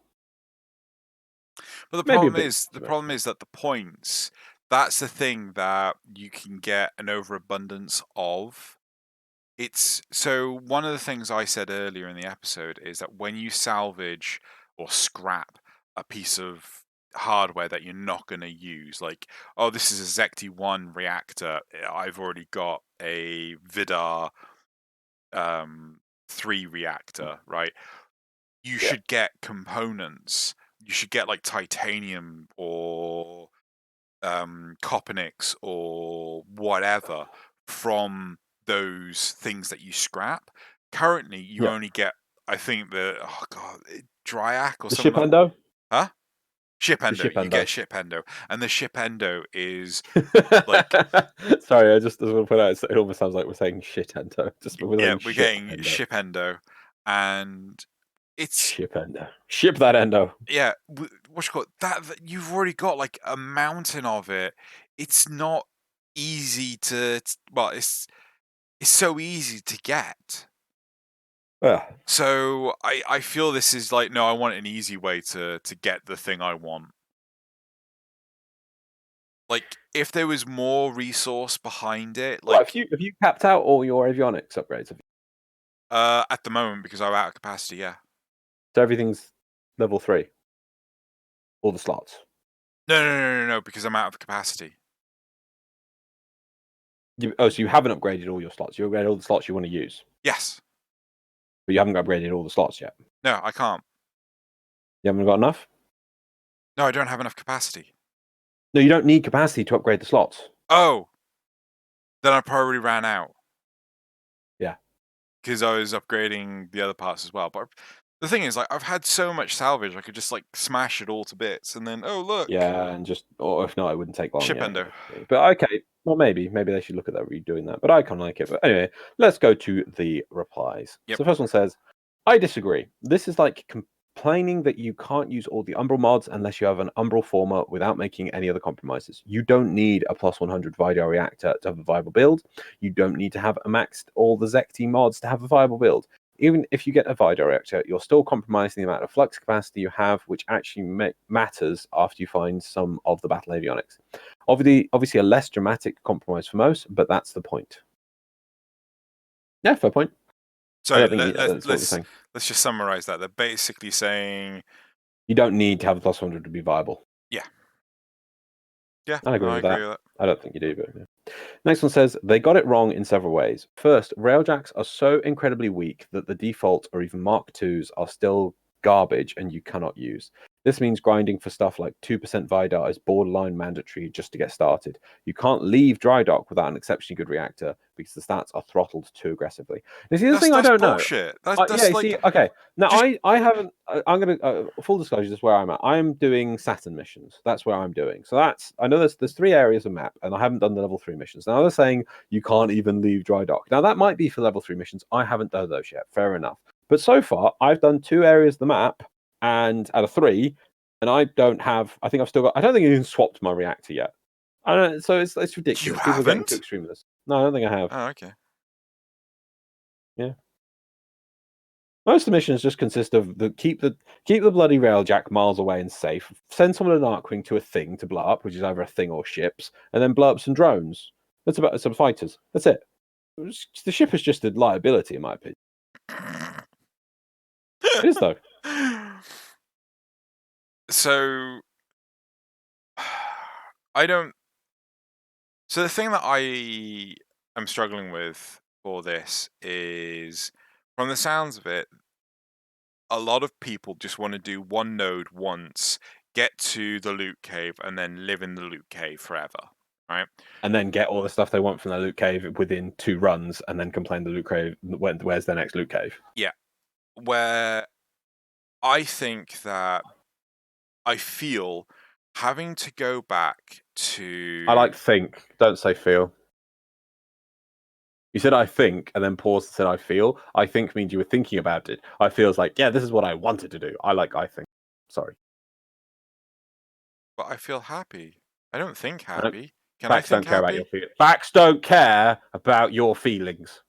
But the Maybe problem is that the points, that's the thing that you can get an overabundance of. So one of the things I said earlier in the episode is that when you salvage or scrap a piece of hardware that you're not going to use, like, oh, this is a Zecti 1 reactor, I've already got a Vidar 3 reactor, right? You should get components. You should get like titanium or Copernicus or whatever from those things that you scrap. Currently, you only get, I think, Dryac or the something. ship endo? Huh? Ship endo. Ship You endo. get ship endo, and the ship endo is like. Sorry, I just want to put out. It almost sounds like we're saying shit endo. We're getting ship endo, and it's ship endo. Ship that endo. Yeah, what you call it? That you've already got like a mountain of it. It's not easy to. Well, it's so easy to get. Yeah. So I feel this is like, no, I want an easy way to get the thing I want. Like, if there was more resource behind it, like, have you capped out all your avionics upgrades? at the moment, because I'm out of capacity, yeah. So everything's level 3. All the slots. No, because I'm out of capacity. So you haven't upgraded all your slots. You upgraded all the slots you want to use. Yes. But you haven't upgraded all the slots yet. No, I can't. You haven't got enough? No, I don't have enough capacity. No, you don't need capacity to upgrade the slots. Oh. Then I probably ran out. Yeah. Because I was upgrading the other parts as well. But the thing is, like, I've had so much salvage, I could just like smash it all to bits, and then, oh look. Yeah, and just, or if not, it wouldn't take long. Ship endo. But okay, well maybe they should look at that redoing that. But I kind of like it. But anyway, let's go to the replies. Yep. So the first one says, "I disagree. This is like complaining that you can't use all the Umbral mods unless you have an Umbral former without making any other compromises. You don't need a plus 100 Vidar reactor to have a viable build. You don't need to have maxed all the Zecti mods to have a viable build. Even if you get a Vidar reactor, you're still compromising the amount of flux capacity you have, which actually matters after you find some of the battle avionics. Obviously a less dramatic compromise for most, but that's the point." Yeah, fair point. So let's just summarize that. They're basically saying you don't need to have a plus 100 to be viable. Yeah. Yeah, I agree with that. with that. I don't think you do, but yeah. Next one says, "They got it wrong in several ways. First, Railjacks are so incredibly weak that the default or even Mark IIs are still garbage and you cannot use. This means grinding for stuff like 2% Vidar is borderline mandatory just to get started. You can't leave dry dock without an exceptionally good reactor because the stats are throttled too aggressively." This is the thing I don't bullshit. know. That's like, see, okay. Now, just... I haven't, I'm going to, full disclosure, this is where I'm at. I'm doing Saturn missions. That's where I'm doing. So I know there's 3 areas of map and I haven't done the level 3 missions. Now they're saying you can't even leave dry dock. Now that might be for level 3 missions. I haven't done those yet. Fair enough. But so far, I've done 2 areas of the map, and out of 3, and I don't have. I think I've still got. I don't think I even swapped my reactor yet. I don't. So it's ridiculous. You People are getting too haven't? extreme with this. No, I don't think I have. Oh, okay. Yeah. Most of the missions just consist of keep the bloody Railjack miles away and safe. Send someone an Archwing to a thing to blow up, which is either a thing or ships, and then blow up some drones. That's about some fighters. That's it. The ship is just a liability, in my opinion. It is though. So I don't. So the thing that I am struggling with for this is, from the sounds of it, a lot of people just want to do one node once, get to the loot cave, and then live in the loot cave forever, right? And then get all the stuff they want from the loot cave within 2 runs, and then complain the loot cave. Where's their next loot cave? Yeah, where I think that I feel having to go back to. I like think. Don't say feel. You said I think, and then paused and said I feel. I think means you were thinking about it. I feels like, yeah, this is what I wanted to do. I think. Sorry. But I feel happy. I don't think I don't, happy. Can I facts don't think care about happy? your feelings. Facts don't care about your feelings.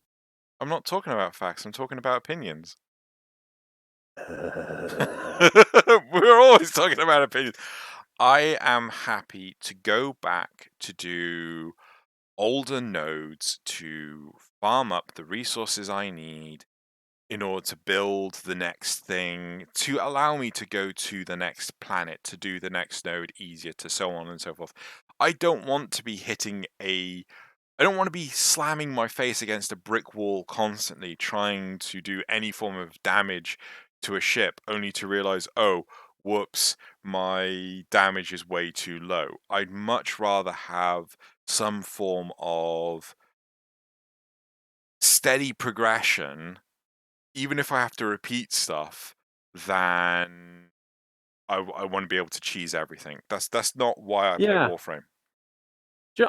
I'm not talking about facts. I'm talking about opinions. We're always talking about opinions. I am happy to go back to do older nodes to farm up the resources I need in order to build the next thing, to allow me to go to the next planet, to do the next node easier, to so on and so forth. I don't want to be I don't want to be slamming my face against a brick wall constantly trying to do any form of damage to a ship, only to realize, oh, whoops, my damage is way too low. I'd much rather have some form of steady progression, even if I have to repeat stuff, than I want to be able to cheese everything. That's not why I play Yeah. Warframe.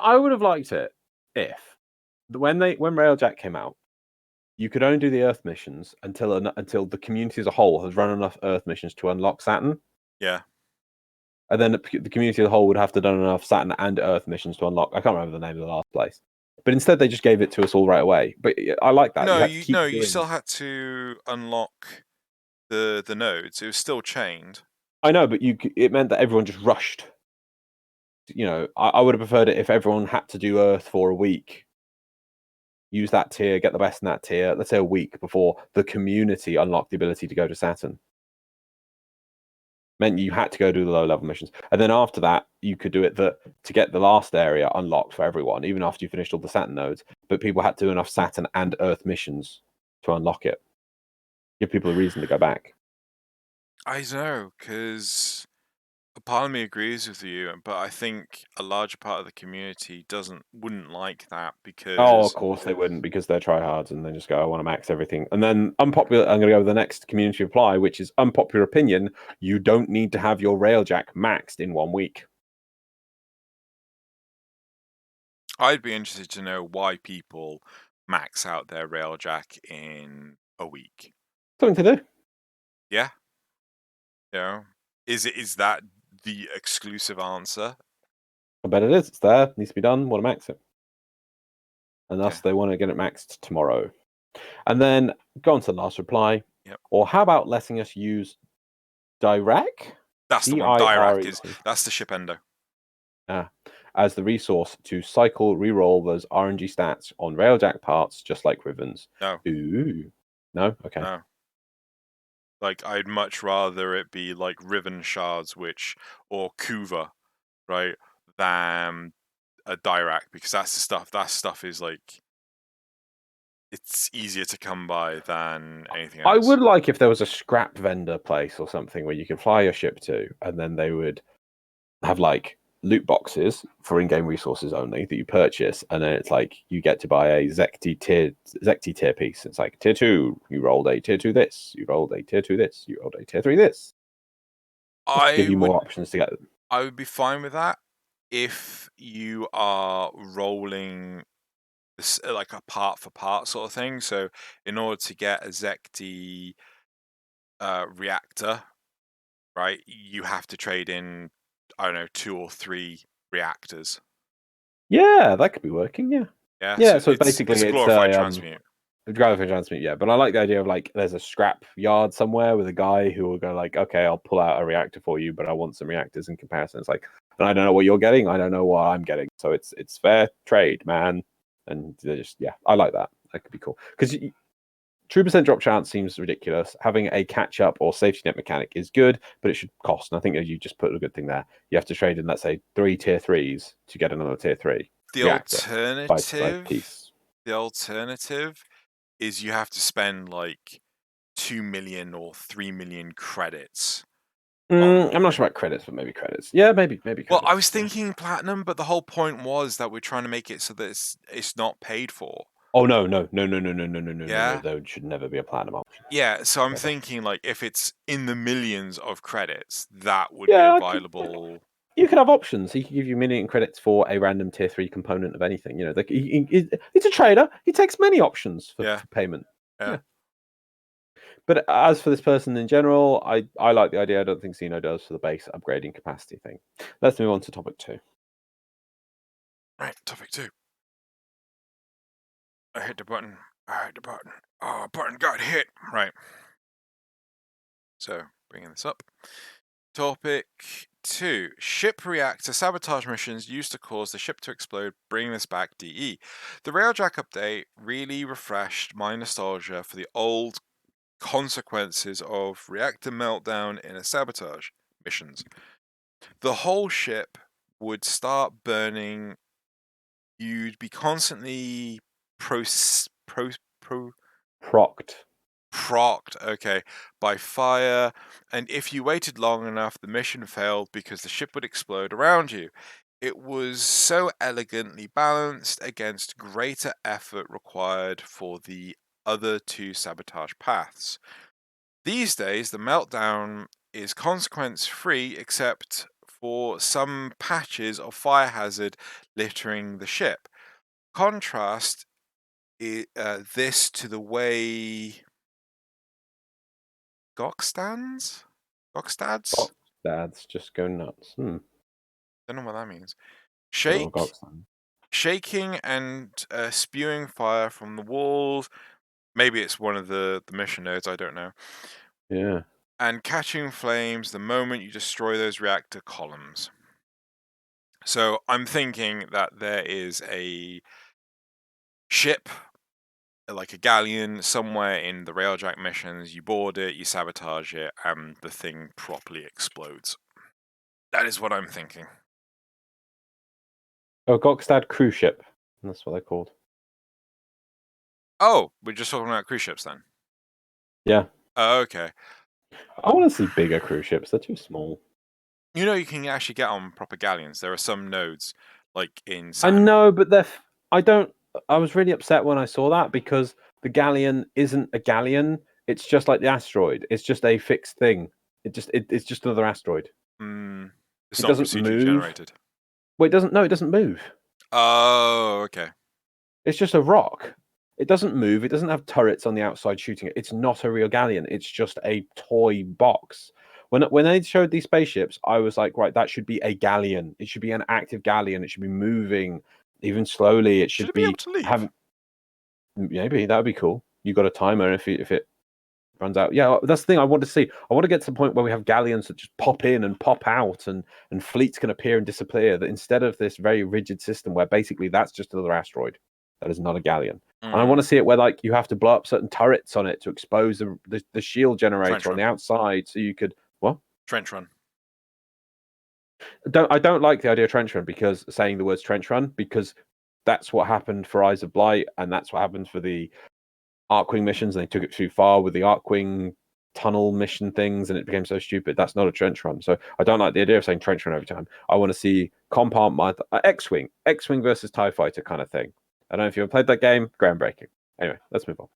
I would have liked it if when Railjack came out, you could only do the Earth missions until the community as a whole has run enough Earth missions to unlock Saturn. Yeah. And then the community as a whole would have to done enough Saturn and Earth missions to unlock. I can't remember the name of the last place, but instead they just gave it to us all right away. But I like that. No, You had to keep doing. you still had to unlock the nodes. It was still chained. I know, but it meant that everyone just rushed. You know, I would have preferred it if everyone had to do Earth for a week. Use that tier, get the best in that tier. Let's say a week before the community unlocked the ability to go to Saturn. Meant you had to go do the low level missions, and then after that you could do it to get the last area unlocked for everyone, even after you finished all the Saturn nodes. But people had to do enough Saturn and Earth missions to unlock it. Give people a reason to go back. I don't know, because a part of me agrees with you, but I think a larger part of the community wouldn't like that because. Oh, of course they wouldn't, because they're tryhards and they just go, I want to max everything. And then unpopular, I'm going to go with the next community reply, which is unpopular opinion. You don't need to have your Railjack maxed in 1 week. I'd be interested to know why people max out their Railjack in a week. Something to do. Yeah. You know, is that the exclusive answer? I bet it is. It's there. Needs to be done. Want to max it. And thus Okay. they want to get it maxed tomorrow. And then go on to the last reply. Yep. Or how about letting us use Dirac? That's the one. Dirac is that's the ship endo. As the resource to cycle reroll those RNG stats on Railjack parts, just like Ribbons. No. Ooh. No? Okay. No. Like, I'd much rather it be like Riven shards, or Kuva, right, than a Dirac, because that stuff is like, it's easier to come by than anything else. I would like if there was a scrap vendor place or something where you could fly your ship to, and then they would have like loot boxes for in-game resources only that you purchase, and then it's like you get to buy a Zekti tier piece. It's like tier 2, you rolled a tier 2 this, you rolled a tier 2 this, you rolled a tier 3 this. Just to give you more options to get them. I would be fine with that if you are rolling this, like a part for part sort of thing. So in order to get a Zekti reactor, right, you have to trade in, I don't know, 2 or 3 reactors. Yeah, that could be working. Yeah. Yeah. Yeah. So basically, it's a glorified transmute. Gravity transmute, yeah. But I like the idea of like there's a scrap yard somewhere with a guy who will go like, okay, I'll pull out a reactor for you, but I want some reactors in comparison. It's like, and I don't know what you're getting, I don't know what I'm getting, so it's fair trade, man. And they're just I like that. That could be cool because true percent drop chance seems ridiculous. Having a catch up or safety net mechanic is good, but it should cost. And I think that you just put a good thing there. You have to trade in, let's say, 3 tier 3s to get another tier 3 The reactor by piece. The alternative is you have to spend like 2 million or 3 million credits. I'm not sure about credits, but maybe credits. Yeah, maybe credits. Well, I was thinking platinum, but the whole point was that we're trying to make it so that it's not paid for. Oh no! There should never be a platinum option. Yeah, so I'm thinking like if it's in the millions of credits, that would be a viable. You could have options. He could give you million credits for a random tier 3 component of anything. You know, he's a trader. He takes many options for payment. Yeah. But as for this person in general, I like the idea. I don't think Xeno does for the base upgrading capacity thing. Let's move on to topic 2. Right, topic 2. I hit the button. Oh, button got hit. Right. So, bringing this up. Topic 2. Ship reactor sabotage missions used to cause the ship to explode. Bring this back, DE. The Railjack update really refreshed my nostalgia for the old consequences of reactor meltdown in a sabotage missions. The whole ship would start burning. You'd be constantly procced, okay, by fire, and if you waited long enough, the mission failed because the ship would explode around you. It was so elegantly balanced against greater effort required for the other 2 sabotage paths. These days, the meltdown is consequence-free except for some patches of fire hazard littering the ship. Contrast this to the way Gokstads just go nuts. Don't know what that means. Shaking and spewing fire from the walls. Maybe it's one of the mission nodes, I don't know. Yeah. And catching flames the moment you destroy those reactor columns. So I'm thinking that there is a ship, like a galleon, somewhere in the Railjack missions. You board it, you sabotage it, and the thing properly explodes. That is what I'm thinking. Oh, Gokstad cruise ship. That's what they're called. Oh, we're just talking about cruise ships then? Yeah. Oh, okay. I want to see bigger cruise ships. They're too small. You know, you can actually get on proper galleons. There are some nodes, like in I know, but I was really upset when I saw that because the galleon isn't a galleon. It's just like the asteroid. It's just a fixed thing. It's just another asteroid. It's not procedurally generated. Well, it doesn't. No, it doesn't move. Oh, okay. It's just a rock. It doesn't move. It doesn't have turrets on the outside shooting it. It's not a real galleon. It's just a toy box. When they showed these spaceships, I was like, right, that should be a galleon. It should be an active galleon. It should be moving, even slowly. It should be able to leave? Maybe that would be cool. You got a timer if it runs out. Yeah, that's the thing I want to see. I want to get to the point where we have galleons that just pop in and pop out, and fleets can appear and disappear. That instead of this very rigid system where basically that's just another asteroid, that is not a galleon. And I want to see it where like you have to blow up certain turrets on it to expose the shield generator on the outside, so you could trench run. I don't like the idea of trench run because saying the words trench run because that's what happened for Eyes of Blight and that's what happened for the Arcwing missions. And they took it too far with the Arcwing tunnel mission things, and it became so stupid. That's not a trench run. So I don't like the idea of saying trench run every time. I want to see compartment X-wing versus TIE fighter kind of thing. I don't know if you've played that game. Groundbreaking. Anyway, let's move on.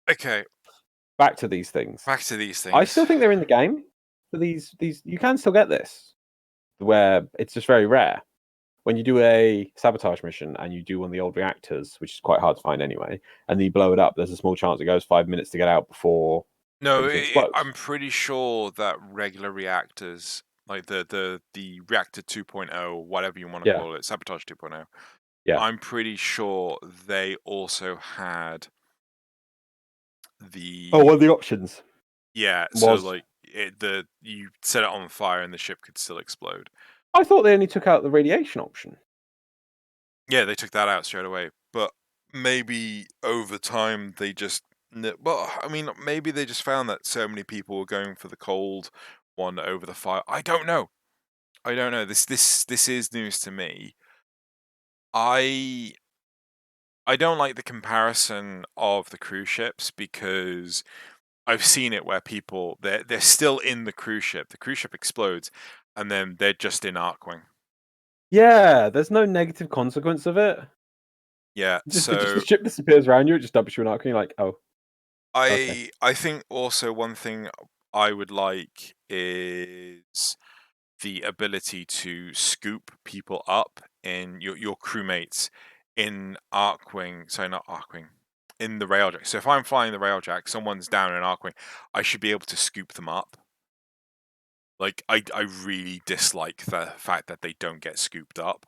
Okay. Back to these things. I still think they're in the game. For these you can still get this, where it's just very rare. When you do a sabotage mission and you do one of the old reactors, which is quite hard to find anyway, and then you blow it up, there's a small chance it goes 5 minutes to get out before. No, I'm pretty sure that regular reactors, like the reactor 2.0, whatever you want to call it, sabotage 2.0, Yeah. I'm pretty sure they also had the Oh, one of the options so was. like you set it on fire and the ship could still explode. I thought they only took out the radiation option. Yeah, they took that out straight away. But maybe over time they just well, I mean, maybe they just found that so many people were going for the cold one over the fire. I don't know. I don't know. This is news to me. I don't like the comparison of the cruise ships because I've seen it where people they're still in the cruise ship explodes, and then they're just in Arkwing. Yeah, there's no negative consequence of it. Yeah, Just the so ship disappears around you. It just dumps you in Ark, and you're like, oh, okay. I think also one thing I would like is the ability to scoop people up in your crewmates in Arkwing. Sorry, not Arkwing. In the Railjack. So if I'm flying the Railjack, someone's down in Arkwing, I should be able to scoop them up. Like I really dislike the fact that they don't get scooped up.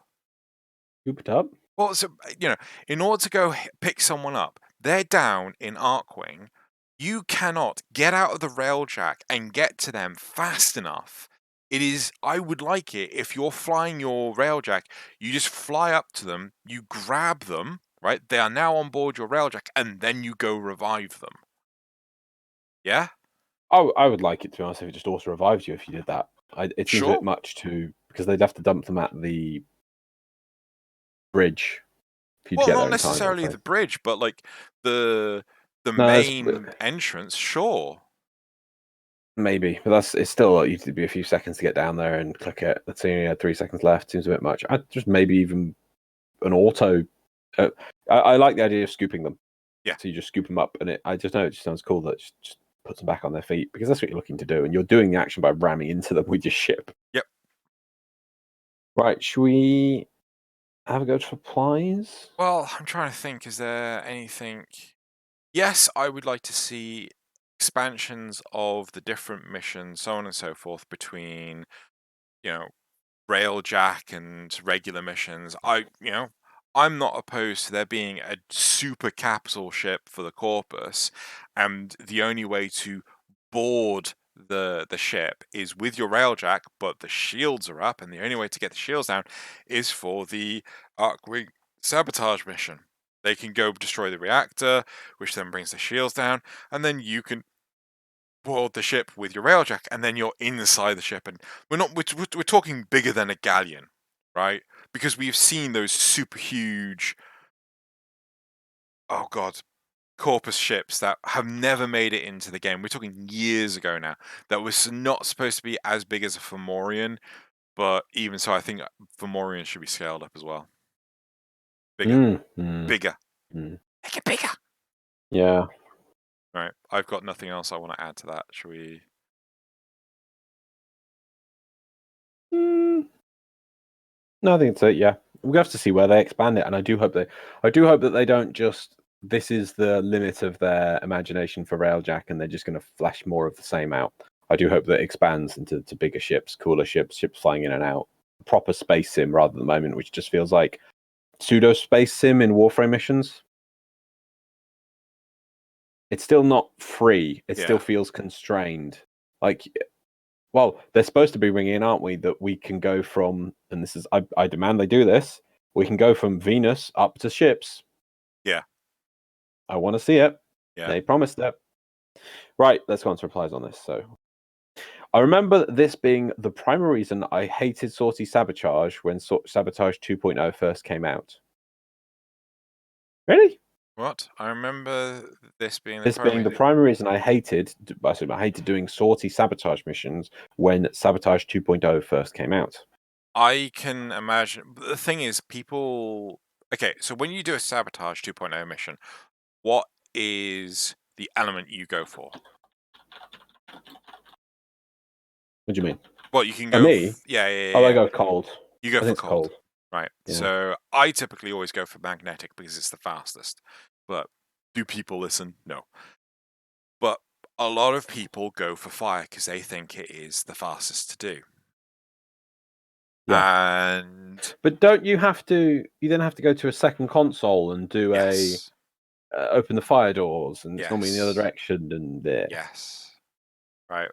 Scooped up. Well, so in order to go pick someone up, they're down in Arkwing. You cannot get out of the Railjack and get to them fast enough. It is. I would like it if you're flying your Railjack, you just fly up to them, you grab them, right? They are now on board your Railjack, and then you go revive them. Yeah, Oh, I would like it, to be honest, if it just auto revives you if you did that. It seems a bit sure. much because they'd have to dump them at the bridge for you to Well, get not there in time. I'd necessarily say. the bridge, but like the No, that's main entrance. Sure. maybe, but it's still usually be a few seconds to get down there and click it. Let's see, you had 3 seconds left. Seems a bit much. I just maybe even an auto. I like the idea of scooping them. Yeah. So you just scoop them up, and I just know it just sounds cool that it just puts them back on their feet because that's what you're looking to do, and you're doing the action by ramming into them with your ship. Yep. Right? Should we have a go to replies? Well, I'm trying to think. Is there anything? Yes, I would like to see expansions of the different missions, so on and so forth, between you know Railjack and regular missions. I'm not opposed to there being a super capital ship for the Corpus, and the only way to board the ship is with your Railjack, but the shields are up, and the only way to get the shields down is for the Arkwing sabotage mission. They can go destroy the reactor, which then brings the shields down, and then you can board the ship with your Railjack, and then you're inside the ship. And we're talking bigger than a galleon, right? Because we've seen those super huge, oh god, Corpus ships that have never made it into the game. We're talking years ago now. That was not supposed to be as big as a Fomorian, but even so, I think Fomorian should be scaled up as well. Bigger, bigger, Mm. make it bigger. Yeah. Right, I've got nothing else I want to add to that. Should we? No, I think it's it. Yeah, we have to see where they expand it, and I do hope that they don't just. This is the limit of their imagination for Railjack, and they're just going to flesh more of the same out. I do hope that it expands into bigger ships, cooler ships, ships flying in and out, proper space sim rather than the moment, which just feels like pseudo space sim in Warframe missions. It's still not free. It still Yeah. feels constrained. Like, well, they're supposed to be bringing in, aren't we? That we can go from, and this is, I demand they do this. We can go from Venus up to ships. Yeah. I want to see it. Yeah. They promised it. Right, let's go on to replies on this. So, I remember this being the primary reason I hated Sortie Sabotage when Sabotage 2.0 first came out. Really? What? I remember this being the This being the primary reason I hated doing Sortie Sabotage missions when Sabotage 2.0 first came out. I can imagine. The thing is, people. Okay, so when you do a Sabotage 2.0 mission, what is the element you go for? What do you mean? Well, you can For go. me, Yeah, yeah, oh, yeah, I yeah. go cold. You go I for think it's cold, cold. right? Yeah. So I typically always go for magnetic because it's the fastest. But do people listen? No. But a lot of people go for fire because they think it is the fastest to do. Yeah. But don't you have to? You then have to go to a second console and do yes, open the fire doors, and it's normally in the other yes, direction. And there. yes, right.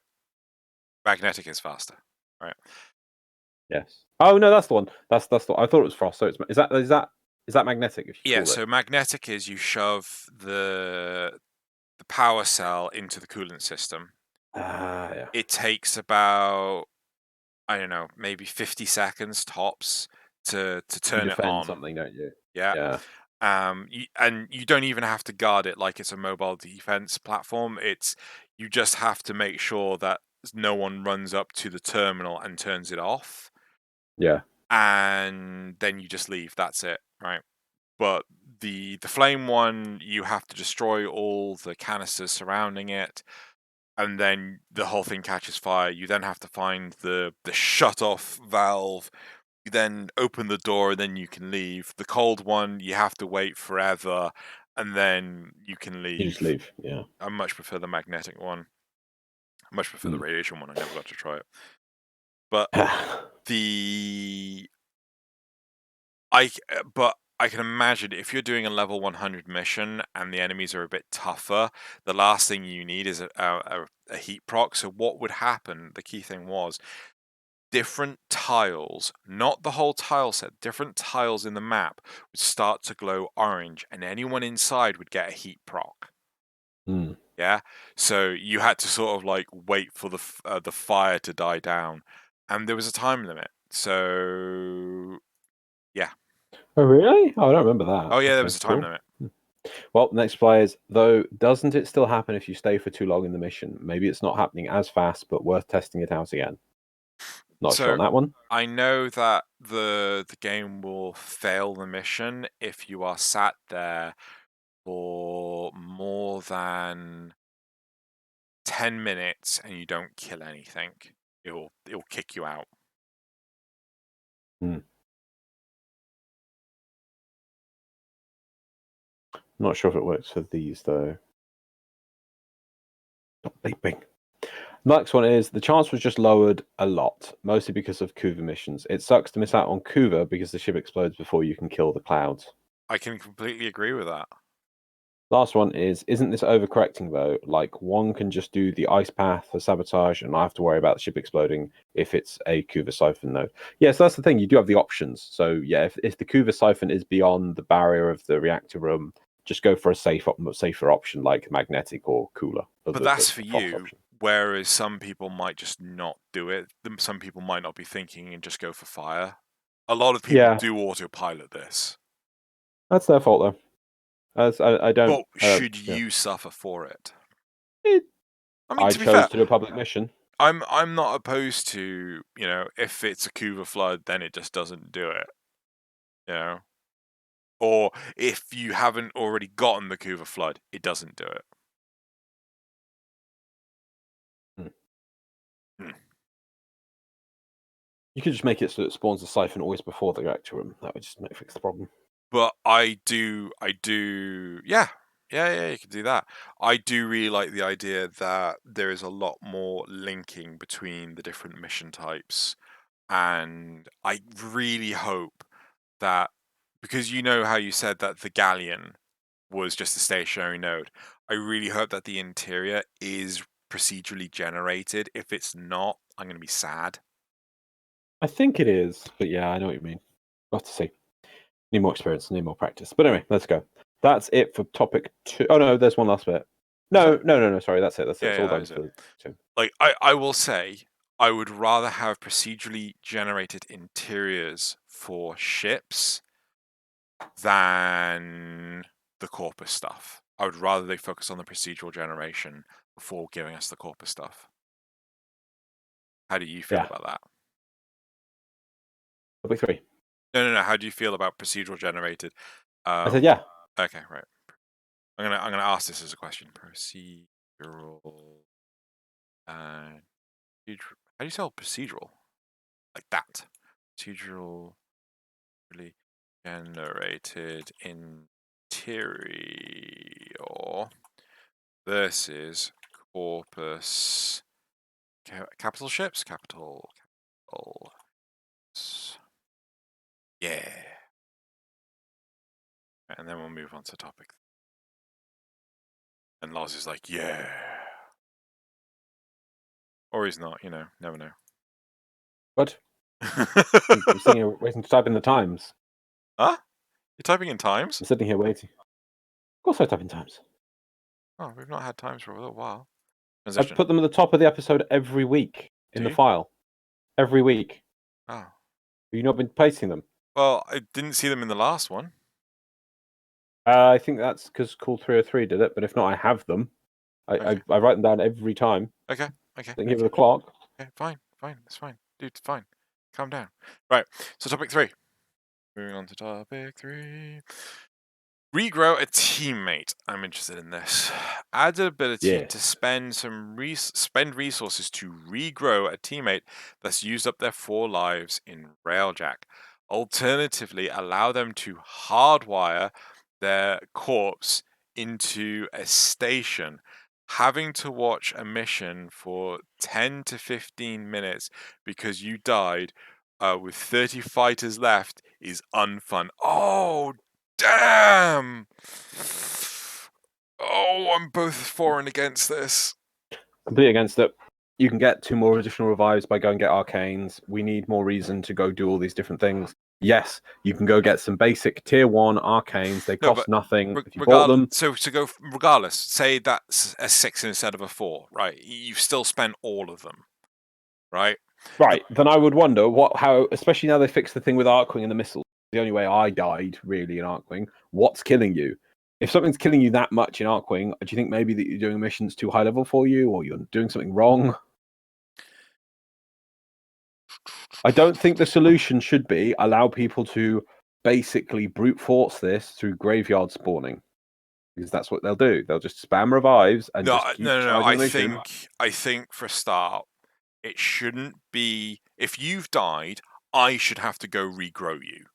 Magnetic is faster, right? Yes. Oh no, that's the one. That's the. I thought it was frost. So it's is that magnetic? If you Yeah. cool it. So magnetic is you shove the power cell into the coolant system. Ah, yeah. It takes about, I don't know, maybe 50 seconds tops to You turn it defend on. something, don't you? Yeah. Yeah. And you don't even have to guard it like it's a mobile defense platform. You just have to make sure that no one runs up to the terminal and turns it off, Yeah. and then you just leave. That's it, right? But the flame one, you have to destroy all the canisters surrounding it, and then the whole thing catches fire. You then have to find the shut off valve. You then open the door, and then you can leave. The cold one, you have to wait forever, and then you can You just leave. leave. Yeah. I much prefer the magnetic one. I much prefer the Mm. radiation one. I never got to try it. But the but I can imagine if you're doing a level 100 mission and the enemies are a bit tougher, the last thing you need is a heat proc. So what would happen? The key thing was different tiles, not the whole tile set, different tiles in the map would start to glow orange, and anyone inside would get a heat proc. Mm. Yeah, so you had to sort of like wait for the fire to die down, and there was a time limit. So yeah. Oh really? Oh, I don't remember that. Oh yeah, there Okay, was a time cool. limit. Well, next play is though. Doesn't it still happen if you stay for too long in the mission? Maybe it's not happening as fast, but worth testing it out again. Not sure on So that one. I know that the game will fail the mission if you are sat there for more than 10 minutes and you don't kill anything. It'll kick you out. Hmm. Not sure if it works for these though. Stop beeping. Next one is the chance was just lowered a lot, mostly because of Kuva missions. It sucks to miss out on Kuva because the ship explodes before you can kill the clouds. I can completely agree with that. Last one is, isn't this overcorrecting though? Like one can just do the ice path for sabotage and I have to worry about the ship exploding if it's a Kuva siphon node. Yeah, so that's the thing, you do have the options. So yeah, if the Kuva siphon is beyond the barrier of the reactor room, just go for a safer option like magnetic or cooler. But that's for The frost you, option. whereas some people might just not do it. Some people might not be thinking and just go for fire. A lot of people Yeah, do autopilot this. that's their fault though. As I don't, But should yeah. you suffer for it? It, I mean, I to be chose fair, to do a public mission. I'm not opposed to, if it's a Kuva flood, then it just doesn't do it. You know? Or if you haven't already gotten the Kuva flood, it doesn't do it. Hmm. Hmm. You could just make it so it spawns the siphon always before the reactor room. That would just fix the problem. But I do, yeah, you can do that. I do really like the idea that there is a lot more linking between the different mission types, and I really hope that, because you know how you said that the galleon was just a stationary node, I really hope that the interior is procedurally generated. If it's not, I'm going to be sad. I think it is, but yeah, I know what you mean. We'll have to see. Need more experience, need more practice. But anyway, let's go. That's it for topic 2. Oh no, there's one last bit. Is No, it? no, no, no. Sorry, that's it. That's it. Yeah, It's all yeah, that done is it. for 2. Like, I will say, I would rather have procedurally generated interiors for ships than the corpus stuff. I would rather they focus on the procedural generation before giving us the corpus stuff. How do you feel Yeah, about that? topic 3. No. How do you feel about procedural generated? I said yeah. Okay, right. I'm gonna ask this as a question. Procedural. Uh, how do you spell procedural? Like that. Procedural. Really generated interior versus corpus capital ships. Capital. Yeah. And then we'll move on to topic. And Loz is like, yeah. Or he's not, never know. What? I'm sitting here waiting to type in the times. Huh? You're typing in times? I'm sitting here waiting. Of course I type in times. Oh, we've not had times for a little while. I Transition. put them at the top of the episode every week in the file. Every week. Oh. Have you not been pasting them? Well, I didn't see them in the last one. I think that's because Call 303 did it, but if not, I have them. I write them down every time. Okay. Sitting here with a clock. Okay, fine. It's fine. Dude, it's fine. Calm down. Right, so topic 3. Moving on to topic 3. Regrow a teammate. I'm interested in this. Add the ability to spend resources to regrow a teammate that's used up their 4 lives in Railjack. Alternatively, allow them to hardwire their corpse into a station. Having to watch a mission for 10 to 15 minutes because you died with 30 fighters left is unfun. Oh, damn! Oh, I'm both for and against this. Completely against it. You can get 2 more additional revives by going get arcanes. We need more reason to go do all these different things. Yes, you can go get some basic tier 1 arcanes. They cost nothing if you bought them. So to go regardless, say that's a 6 instead of a 4, right? You've still spent all of them, right? Right. Then I would wonder how, especially now they fixed the thing with Arcwing and the missiles. The only way I died really in Arcwing. What's killing you? If something's killing you that much in Arcwing, do you think maybe that you're doing missions too high level for you, or you're doing something wrong? I don't think the solution should be allow people to basically brute force this through graveyard spawning, because that's what they'll do. They'll just spam revives and just keep charging the mission. I think for a start, it shouldn't be if you've died, I should have to go regrow you,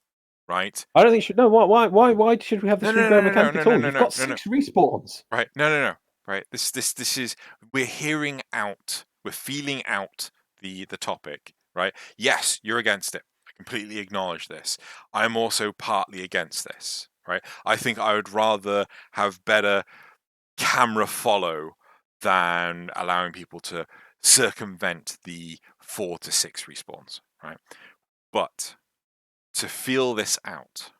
right? I don't think should. No, why should we have this regrow mechanic at all? You've got 6 respawns. Right? No. Right? This is we're hearing out, we're feeling out the topic, right? Yes, you're against it. I completely acknowledge this. I'm also partly against this, right? I think I would rather have better camera follow than allowing people to circumvent the 4 to 6 respawns, right? But to feel this out,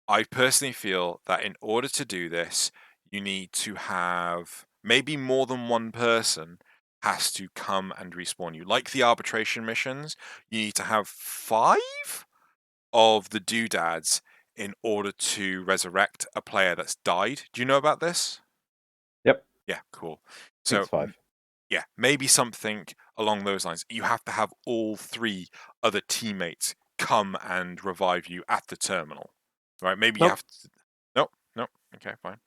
I personally feel that in order to do this, you need to have maybe more than one person has to come and respawn you. Like the arbitration missions, you need to have 5 of the doodads in order to resurrect a player that's died. Do you know about this? Yep. Yeah, cool. So, 5. Yeah, maybe something along those lines. You have to have all 3 other teammates come and revive you at the terminal. Right? Maybe you have to... Nope. Okay, fine.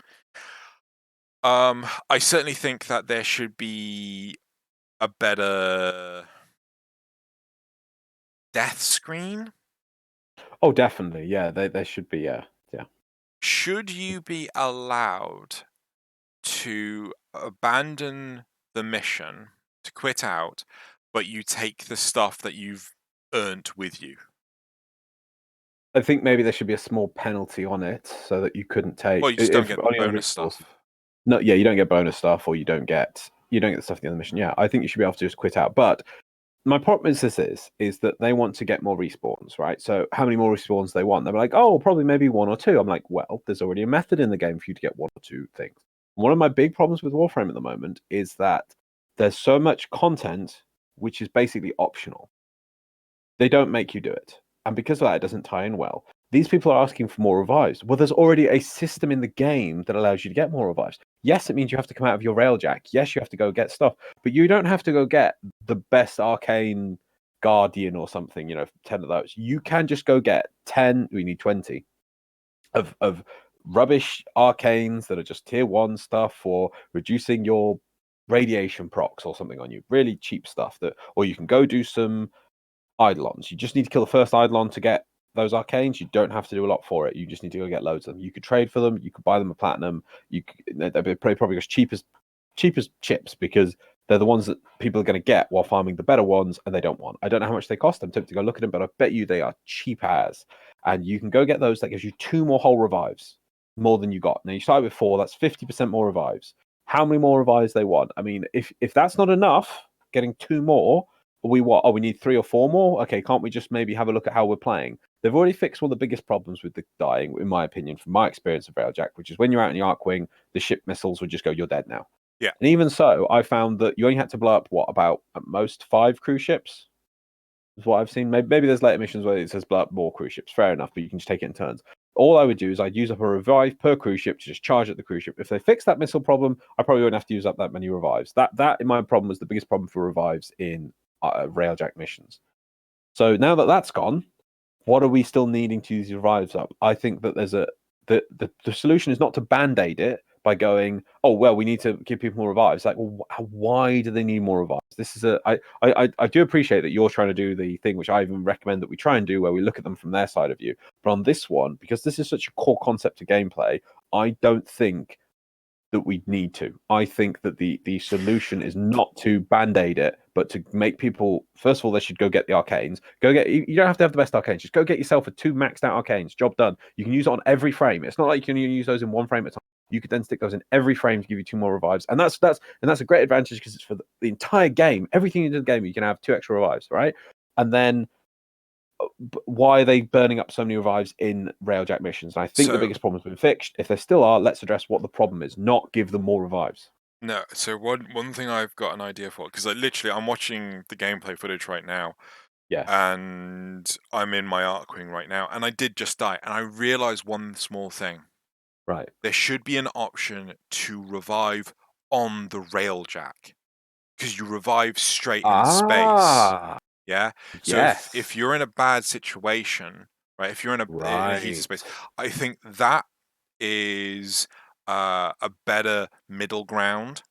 I certainly think that there should be a better death screen. Oh, definitely. Yeah, there should be. Yeah. Should you be allowed to abandon the mission, to quit out, but you take the stuff that you've earned with you? I think maybe there should be a small penalty on it so that you couldn't take. Well, you just don't get the bonus stuff. No, yeah, you don't get bonus stuff, or you don't get the stuff at the end of the mission. Yeah, I think you should be able to just quit out. But my problem is is that they want to get more respawns, right? So how many more respawns do they want? They're like, oh, probably maybe 1 or 2. I'm like, well, there's already a method in the game for you to get 1 or 2 things. One of my big problems with Warframe at the moment is that there's so much content which is basically optional. They don't make you do it. And because of that, it doesn't tie in well. These people are asking for more revives. Well, there's already a system in the game that allows you to get more revives. Yes, it means you have to come out of your Railjack. Yes, you have to go get stuff. But you don't have to go get the best arcane guardian or something, 10 of those. You can just go get 10, we need 20, of rubbish arcanes that are just tier 1 stuff for reducing your radiation procs or something on you. Really cheap stuff. Or you can go do some Eidolons. You just need to kill the first Eidolon to get those arcanes. You don't have to do a lot for it. You just need to go get loads of them. You could trade for them. You could buy them a platinum. They'd be probably as cheap as chips, because they're the ones that people are going to get while farming the better ones, and they don't want. I don't know how much they cost. I'm tempted to go look at them, but I bet you they are cheap as. And you can go get those. That gives you 2 more whole revives, more than you got. Now you start with 4. That's 50% more revives. How many more revives they want? I mean, if that's not enough, getting 2 more, we what? Oh, we need 3 or 4 more. Okay, can't we just maybe have a look at how we're playing? They've already fixed one of the biggest problems with the dying, in my opinion, from my experience of Railjack, which is when you're out in the Arcwing, the ship missiles would just go, "You're dead now." Yeah. And even so, I found that you only had to blow up about at most 5 cruise ships. Is what I've seen. Maybe there's later missions where it says blow up more cruise ships. Fair enough, but you can just take it in turns. All I would do is I'd use up a revive per cruise ship to just charge at the cruise ship. If they fix that missile problem, I probably wouldn't have to use up that many revives. That in my problem was the biggest problem for revives in Railjack missions. So now that that's gone, what are we still needing to use revives up? I think that there's the solution is not to band-aid it by going, oh well, we need to give people more revives. Like, well, why do they need more revives? This is I do appreciate that you're trying to do the thing which I even recommend that we try and do, where we look at them from their side of view. But on this one, because this is such a core concept of gameplay, I don't think that we need to. I think that the solution is not to band-aid it, but to make people, first of all, they should go get the arcanes. You don't have to have the best arcanes, just go get yourself a 2 maxed out arcanes. Job done. You can use it on every frame. It's not like you can use those in 1 frame at a time. You could then stick those in every frame to give you 2 more revives. And that's a great advantage because it's for the entire game. Everything you do in the game, you can have 2 extra revives, right? And then why are they burning up so many revives in Railjack missions? And I think the biggest problem's been fixed. If there still are, let's address what the problem is, not give them more revives. No, so one thing I've got an idea for, because literally I'm watching the gameplay footage right now, Yes. and I'm in my Arcwing right now, and I did just die, and I realized one small thing. Right. There should be an option to revive on the Railjack, because you revive straight in space. Yeah. So yes. if you're in a bad situation, right? If you're in a heated space, I think that is a better middle ground.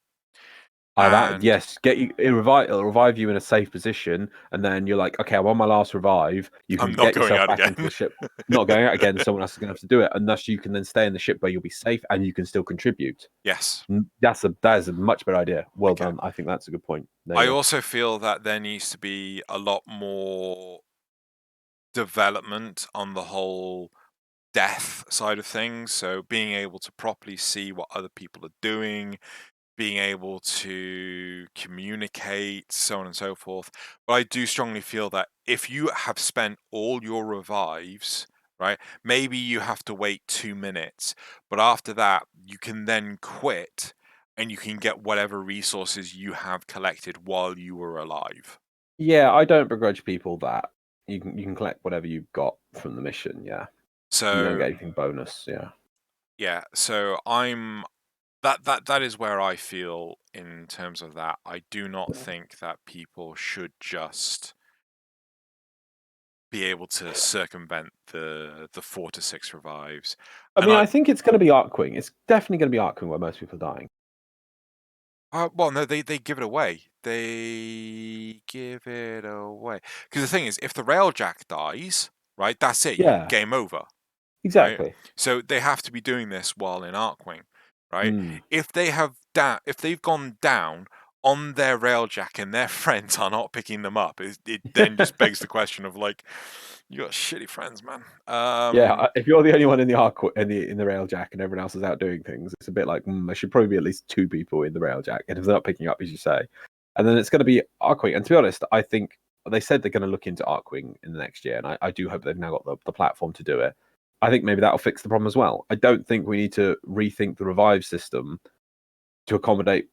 Yes, it'll revive you in a safe position, and then you're like, okay, I'm on my last revive. You can I'm not get going yourself out back again. into the ship. Not going out again. Someone else is going to have to do it, and thus you can then stay in the ship where you'll be safe and you can still contribute. Yes. That is a much better idea. Well Okay. done. I think that's a good point. I also feel that there needs to be a lot more development on the whole death side of things. So being able to properly see what other people are doing, being able to communicate, so on and so forth. But I do strongly feel that if you have spent all your revives, right, maybe you have to wait 2 minutes, but after that, you can then quit and you can get whatever resources you have collected while you were alive. Yeah, I don't begrudge people that. You can collect whatever you've got from the mission, yeah. You don't So get anything bonus, yeah. yeah, so I'm that is where I feel in terms of that. I do not think that people should just be able to circumvent the 4 to 6 revives. I And mean, I think it's going to be Arcwing. It's definitely going to be Arcwing where most people are dying. well, no, they give it away. They give it away because the thing is, if the Railjack dies, right, that's it. Yeah, Game over. Right? exactly. So they have to be doing this while in Arcwing, right? Mm. If they've gone down on their Railjack and their friends are not picking them up, it then just begs the question of like, you got shitty friends, man. Yeah, if you're the only one in the Railjack and everyone else is out doing things, it's a bit like there should probably be at least 2 people in the Railjack, and if they're not picking up, as you say, and then it's going to be Arcwing. And to be honest, I think they said they're going to look into Arcwing in the next year, and I do hope they've now got the platform to do it. I think maybe that'll fix the problem as well. I don't think we need to rethink the revive system to accommodate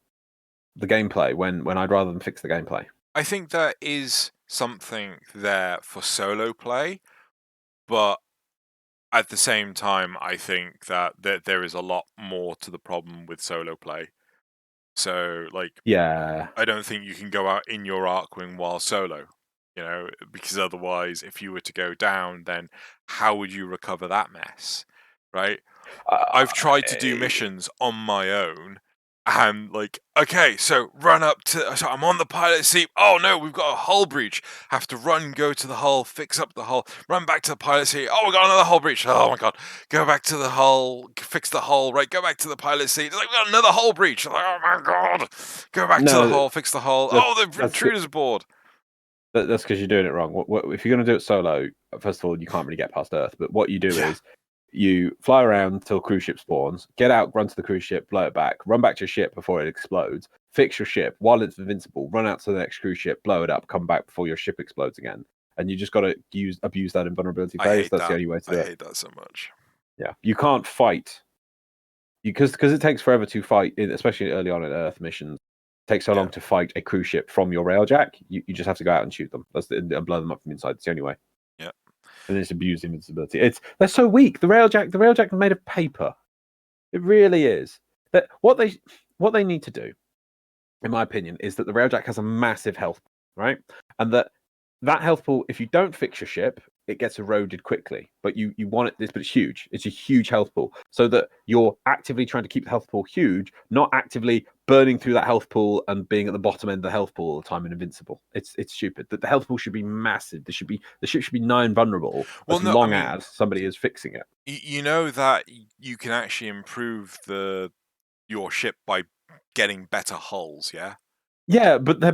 the gameplay when I'd rather them fix the gameplay. I think there is something there for solo play, but at the same time, I think that there is a lot more to the problem with solo play. So, like, Yeah, I don't think you can go out in your Arcwing while solo, because otherwise, if you were to go down, then how would you recover that mess, right? I've tried to do missions on my own, And like, okay, so run up to. So I'm on the pilot seat. Oh no, we've got a hull breach. Have to run, go to the hull, fix up the hull, run back to the pilot seat. Oh, we got another hull breach. Oh my god, go back to the hull, fix the hull. Right, go back to the pilot seat. It's like we got another hull breach. Like, oh my god, go back to the No, hull, fix the hull. that's Oh, the intruder's aboard. that's because you're doing it wrong. If you're going to do it solo, first of all, you can't really get past Earth. But what you do Yeah. is you fly around until cruise ship spawns, get out, run to the cruise ship, blow it back, run back to your ship before it explodes, fix your ship while it's invincible, run out to the next cruise ship, blow it up, come back before your ship explodes again. And you just got to abuse that invulnerability I phase. hate That's that. the only way to do I it. hate that so much. Yeah, you can't fight because it takes forever to fight, especially early on in Earth missions. It takes so long to fight a cruise ship from your Railjack. You just have to go out and shoot them. And blow them up from inside. It's the only way. Yeah. And it's abuse invincibility. They're so weak. The Railjack is made of paper. It really is. That what they need to do, in my opinion, is that the Railjack has a massive health, right? And that health pool, if you don't fix your ship, it gets eroded quickly. But you want it this, but it's huge. It's a huge health pool. So that you're actively trying to keep the health pool huge, not actively burning through that health pool and being at the bottom end of the health pool all the time and invincible. It's stupid. That the health pool should be massive. The ship should be nigh invulnerable as long as somebody is fixing it. You know that you can actually improve your ship by getting better hulls, yeah? Yeah, but I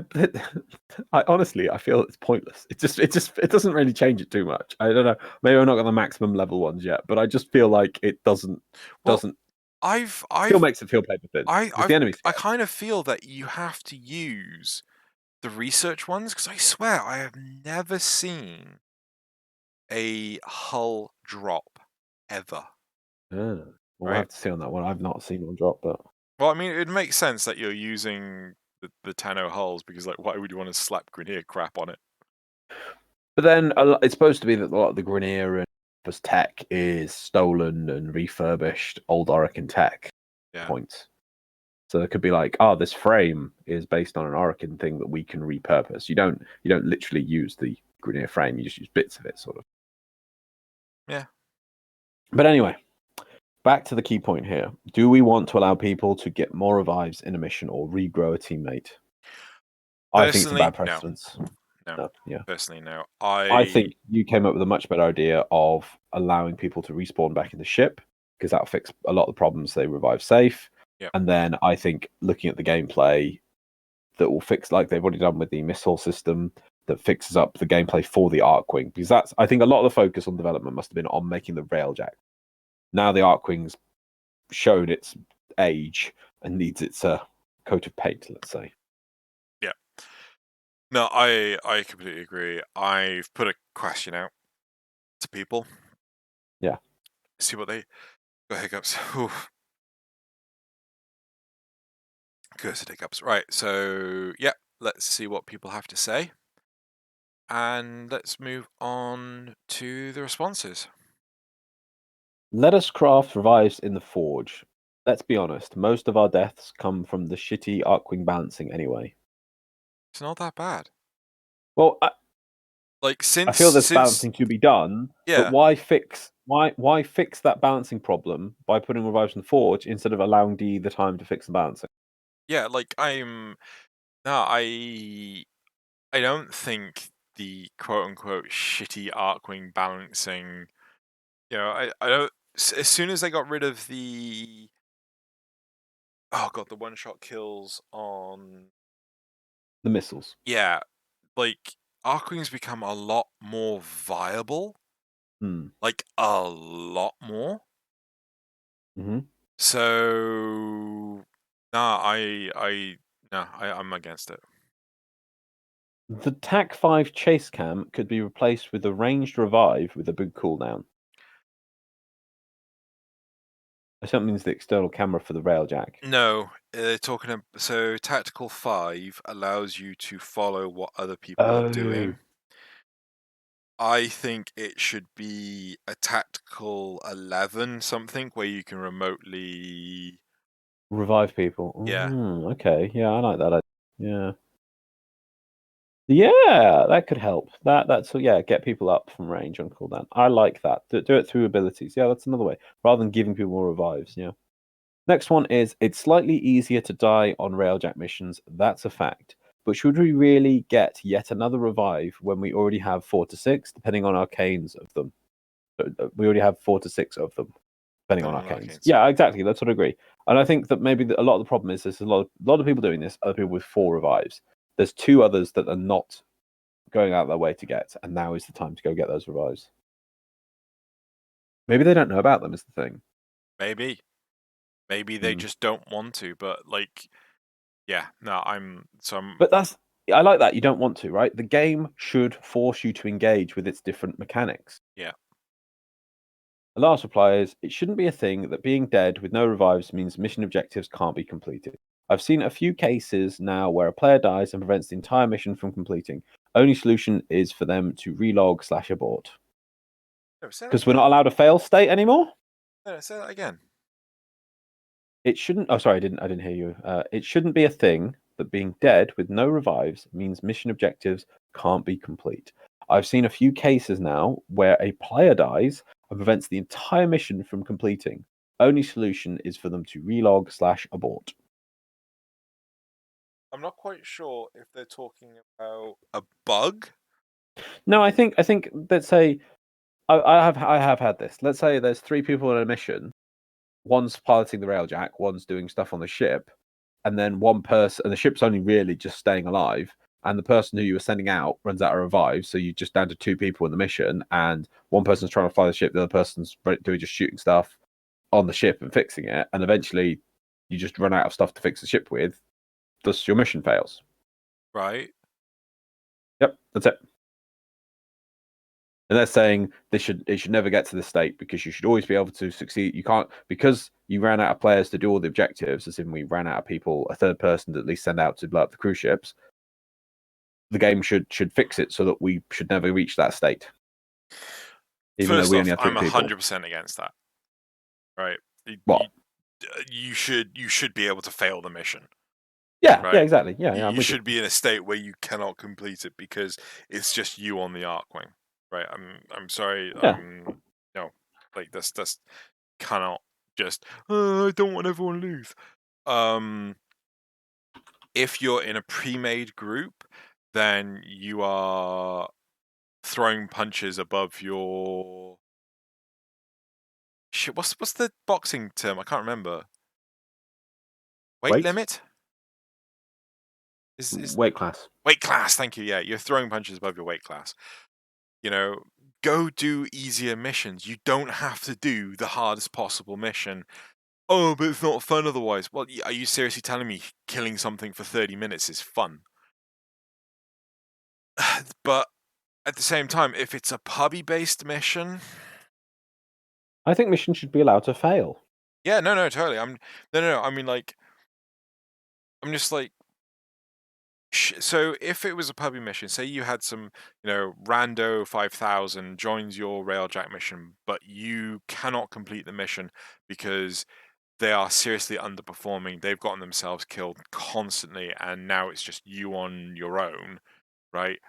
feel it's pointless. It doesn't really change it too much. I don't know. Maybe I'm not on the maximum level ones yet, but I just feel like it doesn't still makes it feel paper thin. Because the enemy's I kind of feel that you have to use the research ones because I swear I have never seen a hull drop ever. We'll Right? have to see on that one. I've not seen one drop, but Well, I mean, it makes sense that you're using the Tenno hulls because, like, why would you want to slap Grenier crap on it? then it's supposed to be that a lot of the Grenier and tech is stolen and refurbished old Orokin tech points. So it could be like, this frame is based on an Orokin thing that we can repurpose. You don't literally use the Grenier frame, you just use bits of it, sort of. Yeah. But anyway, back to the key point here. Do we want to allow people to get more revives in a mission or regrow a teammate? I think it's a bad precedence. No. Yeah. Personally, no. I think you came up with a much better idea of allowing people to respawn back in the ship because that'll fix a lot of the problems they revive safe. Yep. And then I think looking at the gameplay that will fix, like they've already done with the missile system, that fixes up the gameplay for the Arcwing. Because I think a lot of the focus on development must have been on making the Railjack. Now the Arcwing's shown its age and needs its coat of paint, let's say. Yeah. No, I completely agree. I've put a question out to people. Yeah. See what they got hiccups. Cursed hiccups. Right, so yeah, let's see what people have to say. And let's move on to the responses. Let us craft revives in the forge. Let's be honest, most of our deaths come from the shitty Arcwing balancing anyway. It's not that bad. Well, I feel there's balancing to be done, but why fix that balancing problem by putting revives in the forge instead of allowing D the time to fix the balancing? Yeah, I don't think the quote unquote shitty Arcwing balancing, I don't. As soon as they got rid of the the one shot kills on The missiles. Yeah, Arcwing's become a lot more viable. Like a lot more. Mm-hmm. So I'm against it. The TAC 5 chase cam could be replaced with a ranged revive with a big cooldown. That means the external camera for the Railjack. No, they're talking so Tactical 5 allows you to follow what other people are doing. I think it should be a Tactical 11 something where you can remotely revive people. Yeah. Okay. Yeah, I like that. Yeah. Yeah, that could help. That's get people up from range on cooldown. I like that. Do it through abilities. Yeah, that's another way. Rather than giving people more revives. Yeah. Next one is, it's slightly easier to die on Railjack missions. That's a fact. But should we really get yet another revive when we already have 4 to 6, depending on arcanes of them? We already have 4 to 6 of them, depending on arcanes. Yeah, exactly. That's what I agree. And I think that maybe a lot of the problem is there's a lot of people doing this, other people with 4 revives. There's 2 others that are not going out their way to get, and now is the time to go get those revives. Maybe they don't know about them, is the thing. Maybe they just don't want to, but like, yeah, no, But I like that you don't want to, right? The game should force you to engage with its different mechanics. Yeah. The last reply is, it shouldn't be a thing that being dead with no revives means mission objectives can't be completed. I've seen a few cases now where a player dies and prevents the entire mission from completing. Only solution is for them to relog/abort. Because we're not allowed a fail state anymore? No, say that again. It shouldn't. Oh, sorry, I didn't hear you. It shouldn't be a thing that being dead with no revives means mission objectives can't be complete. I've seen a few cases now where a player dies and prevents the entire mission from completing. Only solution is for them to relog/abort. I'm not quite sure if they're talking about a bug. No, I think let's say I have had this. Let's say there's 3 people on a mission. One's piloting the Railjack, one's doing stuff on the ship, and then one person, and the ship's only really just staying alive, and the person who you were sending out runs out of revives, so you're just down to 2 people in the mission, and one person's trying to fly the ship, the other person's doing just shooting stuff on the ship and fixing it, and eventually you just run out of stuff to fix the ship with, thus your mission fails. Right. Yep, that's it. And they're saying it should never get to this state because you should always be able to succeed. You can't, because you ran out of players to do all the objectives, as in we ran out of people, a third person to at least send out to blow up the cruise ships. The game should fix it so that we should never reach that state. Even First though we off, only have 3 I'm people. 100% against that. Right? What? You should be able to fail the mission. Yeah, right? Yeah, exactly. Yeah, you should be in a state where you cannot complete it because it's just you on the Arcwing. Right? I'm sorry. Yeah. No, like that's cannot just. I don't want everyone to lose. If you're in a pre-made group, then you are throwing punches above your. Shit, what's the boxing term? I can't remember. Weight limit? Is weight class. Weight class, thank you. Yeah, you're throwing punches above your weight class. Go do easier missions. You don't have to do the hardest possible mission. Oh, but it's not fun otherwise. Well, are you seriously telling me killing something for 30 minutes is fun? But at the same time, if it's a pubby-based mission, I think missions should be allowed to fail. Yeah, no, totally. No. I mean, like, I'm just like, so if it was a pubby mission, say you had some, rando 5000 joins your Railjack mission, but you cannot complete the mission because they are seriously underperforming. They've gotten themselves killed constantly, and now it's just you on your own, right?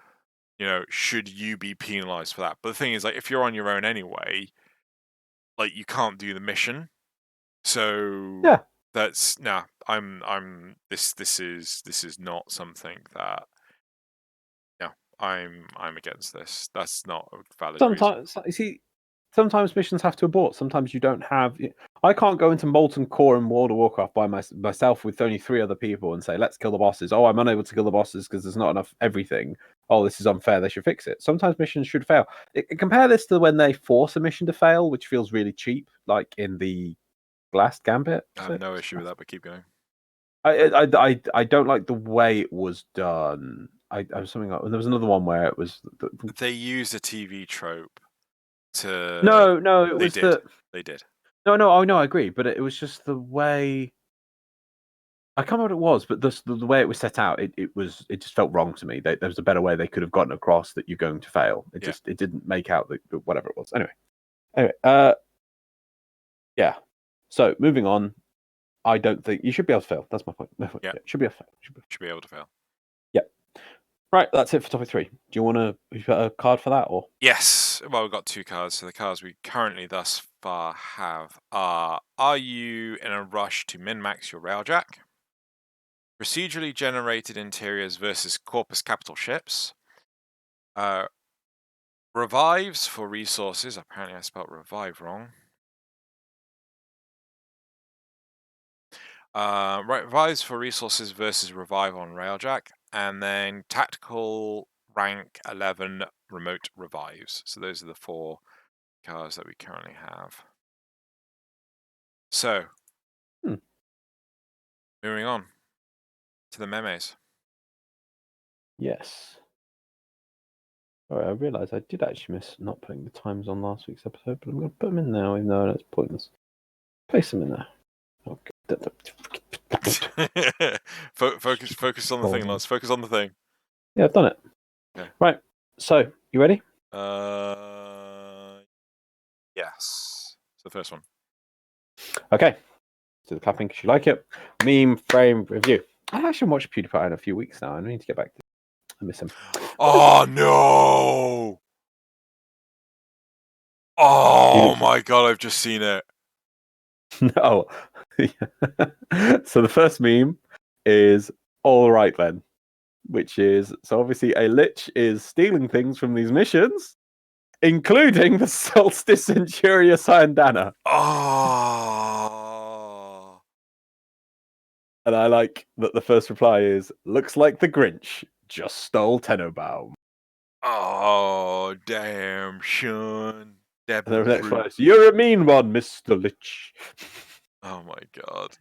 Should you be penalized for that? But the thing is, like, if you're on your own anyway, like, you can't do the mission. So yeah, that's this is not something that I'm against this. That's not a valid reason. You see, sometimes missions have to abort. Sometimes you don't have. I can't go into Molten Core in World of Warcraft by myself with only 3 other people and say, let's kill the bosses. Oh, I'm unable to kill the bosses because there's not enough everything. Oh, this is unfair. They should fix it. Sometimes missions should fail. Compare this to when they force a mission to fail, which feels really cheap, like in the last Gambit. I have no issue with that, but keep going. I don't like the way it was done. I was something like, there was another one where it was they used a TV trope to. No, it was they did. No, I agree, but it was just the way. I can't remember what it was, but the way it was set out, it just felt wrong to me. There was a better way they could have gotten across that you're going to fail. It didn't make out the whatever it was. Anyway, yeah. So moving on, I don't think you should be able to fail. That's my point. Yeah, should be able to fail. Should be able to fail. Yeah. Right, that's it for topic 3. Do you want a card for that or? Yes. we've got 2 cards. So the cards we currently thus far have are you in a rush to min-max your Railjack? Procedurally generated interiors versus Corpus Capital ships. Revives for resources. Apparently I spelled revive wrong. Revives for resources versus revive on Railjack. And then tactical rank 11 remote revives. So those are the 4 cards that we currently have. So, moving on to the memes. Yes. Alright, I realised I did actually miss not putting the times on last week's episode, but I'm going to put them in now, even though that's pointless. Place them in there. Okay. Focus on the thing, Loz. Focus on the thing. Yeah, I've done it. Okay. Right. So, you ready? Yes. It's the first one. Okay. So the clapping because you like it. Meme frame review. I actually watched PewDiePie in a few weeks now. I need to get back to I miss him. Oh no! Oh my god, I've just seen it. No. So the first meme is all right then, which is so obviously a lich is stealing things from these missions, including the Solstice Centuria Syandana. Oh. And I like that the first reply is looks like the Grinch just stole Tennobaum. Oh damn, Sean. And the next one is you're a mean one, Mr. Lich. Oh my god.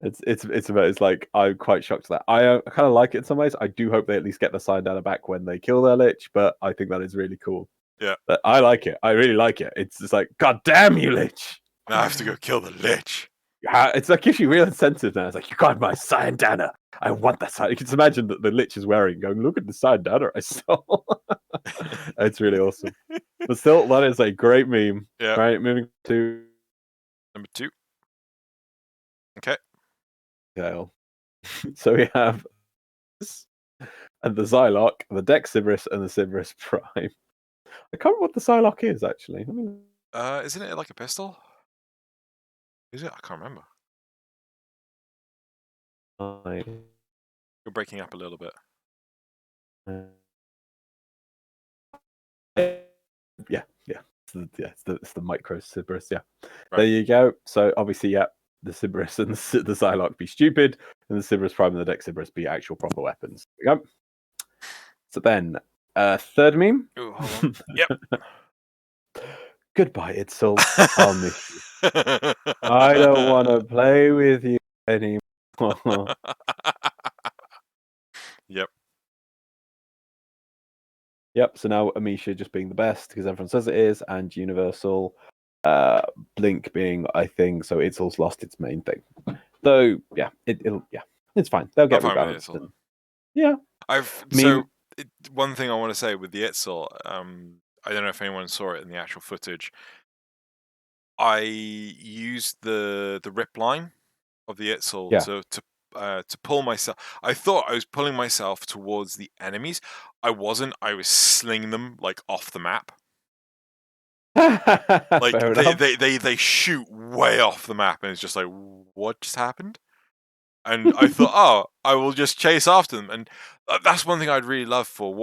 It's like I'm quite shocked at that. I kind of like it in some ways. I do hope they at least get the Syandana back when they kill their Lich, but I think that is really cool. Yeah. But I like it. I really like it. It's just like, God damn you, Lich. Now I have to go kill the Lich. It's like gives you real incentive now. It's like, you got my Syandana. I want that Syandana. You can just imagine that the Lich is wearing, going, look at the Syandana I stole. It's really awesome. But still, that is a great meme. Yeah. Right, moving to number 2. Okay. Gale. So we have and the Zylock, the Dex Sybaris, and the Sybaris Prime. I can't remember what the Zylock is actually. Isn't it like a pistol? Is it? I can't remember. You're breaking up a little bit. Yeah. It's the micro Sybaris. Yeah. Right. There you go. So obviously, yeah, the Sybaris and the Zylock be stupid, and the Sybaris Prime and the Dex Sybaris be actual proper weapons. There we go. So then, third meme. Ooh, hold on. Yep. Goodbye, Itzel. I'll miss you. I don't want to play with you anymore. Yep. Yep. So now Amisha just being the best because everyone says it is, and Universal, Blink being I think so. Itzel's lost its main thing. Though, yeah, it's fine. They'll get rebalanced. Yeah. One thing I want to say with the Itzel, I don't know if anyone saw it in the actual footage. I used the rip line of the Itzel to pull myself. I thought I was pulling myself towards the enemies. I wasn't. I was slinging them like off the map. Like they shoot way off the map, and it's just like, what just happened? And I thought, oh, I will just chase after them. And that's one thing I'd really love for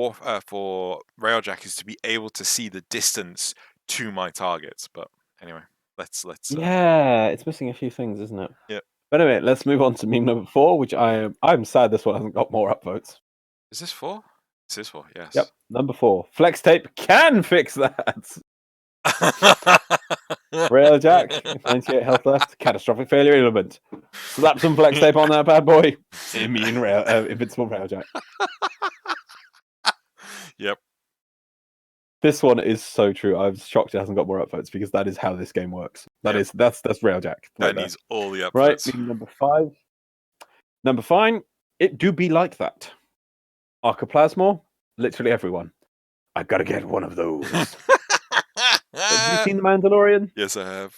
Railjack is to be able to see the distance to my targets. But anyway, let's. Yeah, it's missing a few things, isn't it? Yeah. But anyway, let's move on to meme number 4, which I'm sad this one hasn't got more upvotes. Is this 4? This is 4, yes. Yep, number 4. Flex tape can fix that. Railjack, 98 health left. Catastrophic failure element. Slap some flex tape on that bad boy. Immune invincible Railjack. Yep. This one is so true. I'm shocked it hasn't got more upvotes because that is how this game works. That's Railjack. That needs all the upvotes. Right, number 5. Number 5, it do be like that. Archoplasmor, literally everyone. I gotta get one of those. Have you seen The Mandalorian? Yes, I have.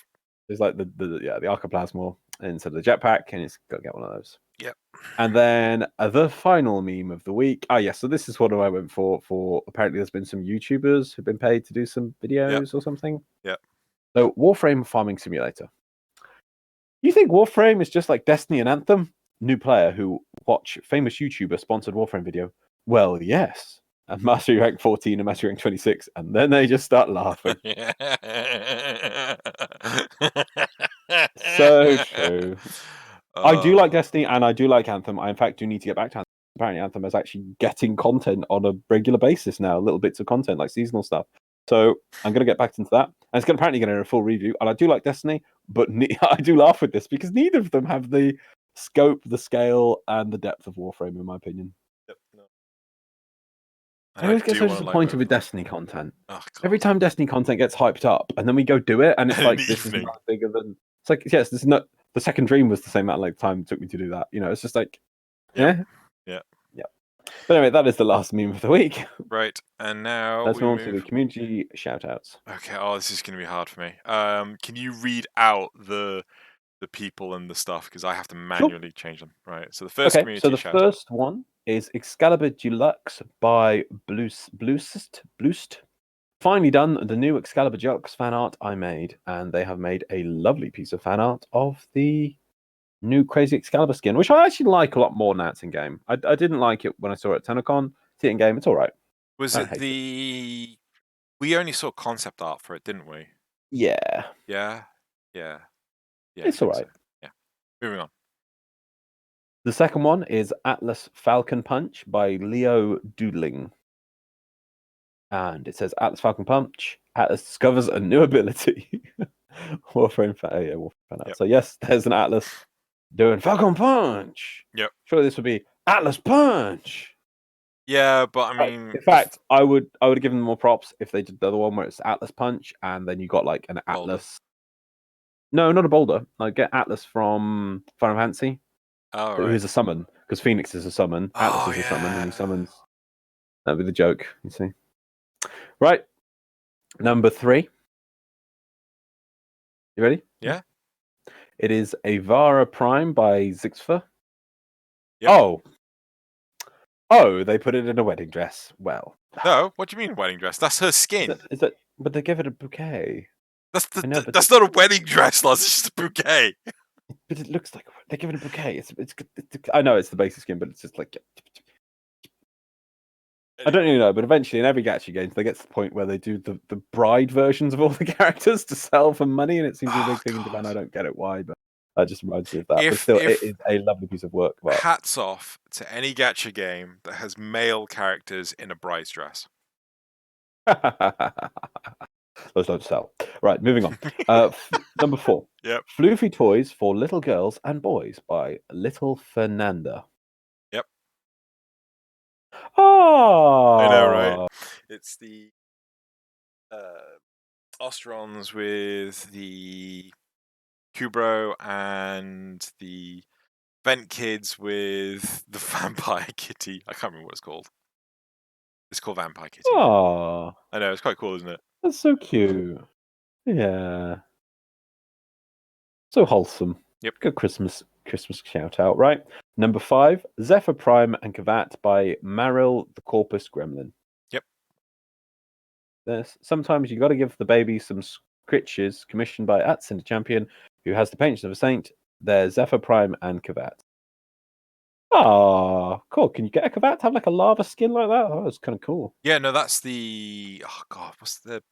It's like the Archoplasmor. instead of the jetpack, and it's got to get one of those. Yep. And then the final meme of the week. Oh, yes. So this is what I went for. Apparently, there's been some YouTubers who've been paid to do some videos or something. Yep. So Warframe Farming Simulator. You think Warframe is just like Destiny and Anthem? New player who watch famous YouTuber sponsored Warframe video. Well, yes. And mastery rank 14 and mastery rank 26, and then they just start laughing. So true. I do like Destiny and I do like Anthem. I, in fact, do need to get back to Anthem. Apparently, Anthem is actually getting content on a regular basis now, little bits of content like seasonal stuff. So I'm going to get back into that. And it's apparently going to a full review. And I do like Destiny, but I do laugh with this because neither of them have the scope, the scale, and the depth of Warframe, in my opinion. Yep, no. I always get so disappointed with Destiny content. Oh, every time Destiny content gets hyped up, and then we go do it, and it's like, this is not bigger than... It's like, yes, this is not... The second dream was the same amount of time it took me to do that. You know, it's just like, yeah. But anyway, that is the last meme of the week. Right, and now let's move on to the community shoutouts. Okay, this is going to be hard for me. Can you read out the people and the stuff, because I have to manually change them. Right, so the first community so the shout-out. first one is Excalibur Deluxe by Bloost. Finally done the new Excalibur Deluxe fan art I made, and they have made a lovely piece of fan art of the new Crazy Excalibur skin, which I actually like a lot more now it's in game. I didn't like it when I saw it at TennoCon. See it in game, it's all right. Was it the... We only saw concept art for it, didn't we? Yeah. Yeah? Yeah. It's all right. So. Yeah. Moving on. The second one is Atlas Falcon Punch by Leo Doodling. And it says Atlas Falcon Punch. Atlas discovers a new ability. Warframe fan. Yeah, Warframe fan art. So yes, there's an Atlas doing Falcon Punch. Yep. Surely this would be Atlas Punch. Yeah, but I mean, in fact, I would have given them more props if they did the other one where it's Atlas Punch, and then you got like an Atlas. No, not a boulder. Like get Atlas from Final Fantasy. Oh, right. Who's a summon? Because Phoenix is a summon. Atlas is a summon, and he summons. That'd be the joke. You see. Right. Number 3. You ready? Yeah. It is Avara Prime by Zixfer. Yep. Oh, they put it in a wedding dress. Well. No, what do you mean wedding dress? That's her skin. Is that? But they give it a bouquet. That's not a wedding dress, Loz. It's just a bouquet. But it looks like they give it a bouquet. It's I know it's the basic skin, but it's just like... I don't even know, but eventually in every gacha game, they get to the point where they do the bride versions of all the characters to sell for money, and it seems to be a big thing in Japan. I don't get it why, but that just reminds me of that. But still, it is a lovely piece of work. Hats off to any gacha game that has male characters in a bride's dress. Those don't sell. Right, moving on. Number 4. Yep. Floofy Toys for Little Girls and Boys by Little Fernanda. Yep. Oh, I know, right? It's the Ostrons with the Kubro and the Vent Kids with the Vampire Kitty. I can't remember what it's called. It's called Vampire Kitty. Oh, I know, it's quite cool, isn't it? That's so cute. Yeah. So wholesome. Yep. Good Christmas shout out, right? Number 5, Zephyr Prime and Kavat by Maril the Corpus Gremlin. Yep. Sometimes you got to give the baby some scritches commissioned by Atsin Champion, who has the pension of a saint. There's Zephyr Prime and Kavat. Oh, cool. Can you get a Kavat to have like a lava skin like that? Oh, that's kind of cool. Yeah, no, that's the... Oh, God,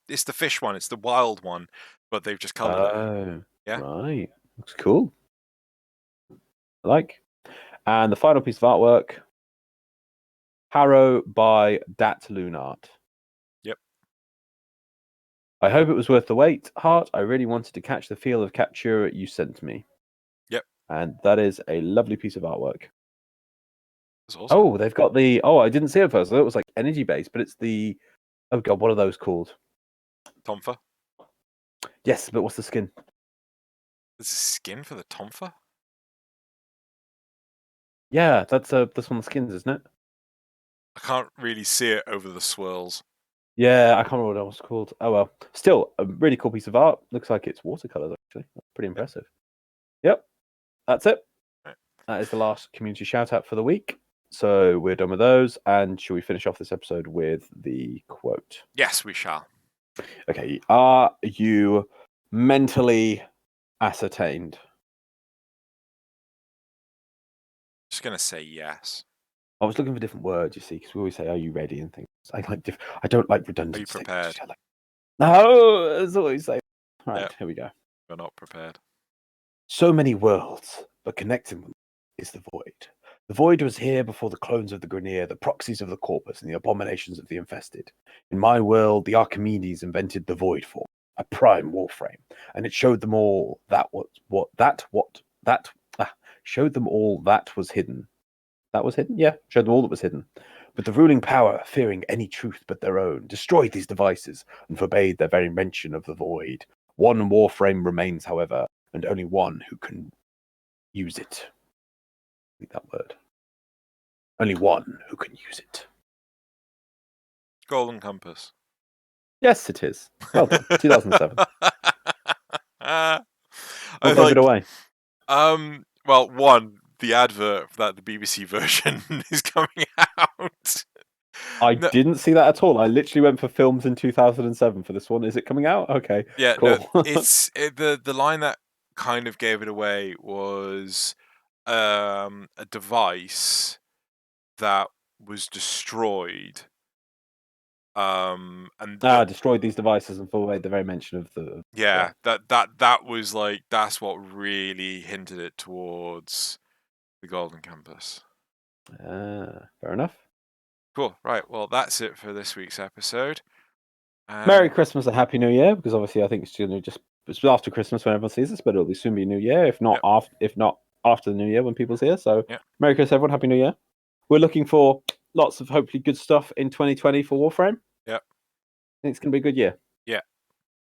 it's the fish one. It's the wild one, but they've just colored it. Yeah. Right. Looks cool. I like. And the final piece of artwork, Harrow by Dat Lunart. Yep. I hope it was worth the wait, Heart. I really wanted to catch the feel of capture you sent me. Yep. And that is a lovely piece of artwork. That's awesome. Oh, they've got the... Oh, I didn't see it first. I thought it was like energy based, but it's the... Oh, God, what are those called? Tonfa? Yes, but what's the skin? There's a skin for the Tonfa? Yeah, that's one of the skins, isn't it? I can't really see it over the swirls. Yeah, I can't remember what it was called. Oh, well. Still, a really cool piece of art. Looks like it's watercolors, actually. That's pretty impressive. Yep. that's it. Right. That is the last community shout out for the week. So we're done with those. And should we finish off this episode with the quote? Yes, we shall. Okay. Are you mentally ascertained? Just going to say yes. I was looking for different words, you see, because we always say, "Are you ready?" and things. I don't like redundant. Are you statements. prepared? No, that's what we say. All right, Yep. here we go. We're not prepared. So many worlds, but connecting them is the void. The void was here before the clones of the Grineer, the proxies of the Corpus, and the abominations of the infested. In my world, the Archimedes invented the void form, a prime warframe, and it showed them all showed them all that was hidden. That was hidden? Yeah, showed them all that was hidden. But the ruling power, fearing any truth but their own, destroyed these devices and forbade their very mention of the void. One warframe remains, however, and only one who can use it. Read that word. Only one who can use it. Golden Compass. Yes, it is. Well done. 2007. I What gave it away? Well, one, the advert that the BBC version is coming out. I didn't see that at all. I literally went for films in 2007 for this one. Is it coming out? Okay. Yeah, cool. no, the line that kind of gave it away was a device that was destroyed. And destroyed these devices and forbade the very mention of the. yeah, that was like that's what really hinted it towards the Golden Compass. Fair enough. Cool. Right. Well, that's it for this week's episode. Merry Christmas and Happy New Year, because obviously I think it's after Christmas when everyone sees this, but it'll soon be New Year, if not after the New Year when people see it. So Merry Christmas, everyone. Happy New Year. We're looking for lots of hopefully good stuff in 2020 for Warframe. Yep. I think it's going to be a good year. Yeah.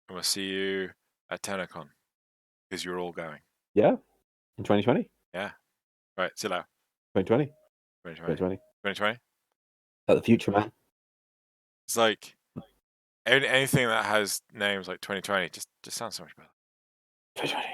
And we'll see you at TennoCon, because you're all going. Yeah. In 2020. Yeah. Right. See you later. 2020. 2020. 2020. At the future, man. It's like anything that has names like 2020 just sounds so much better. 2020.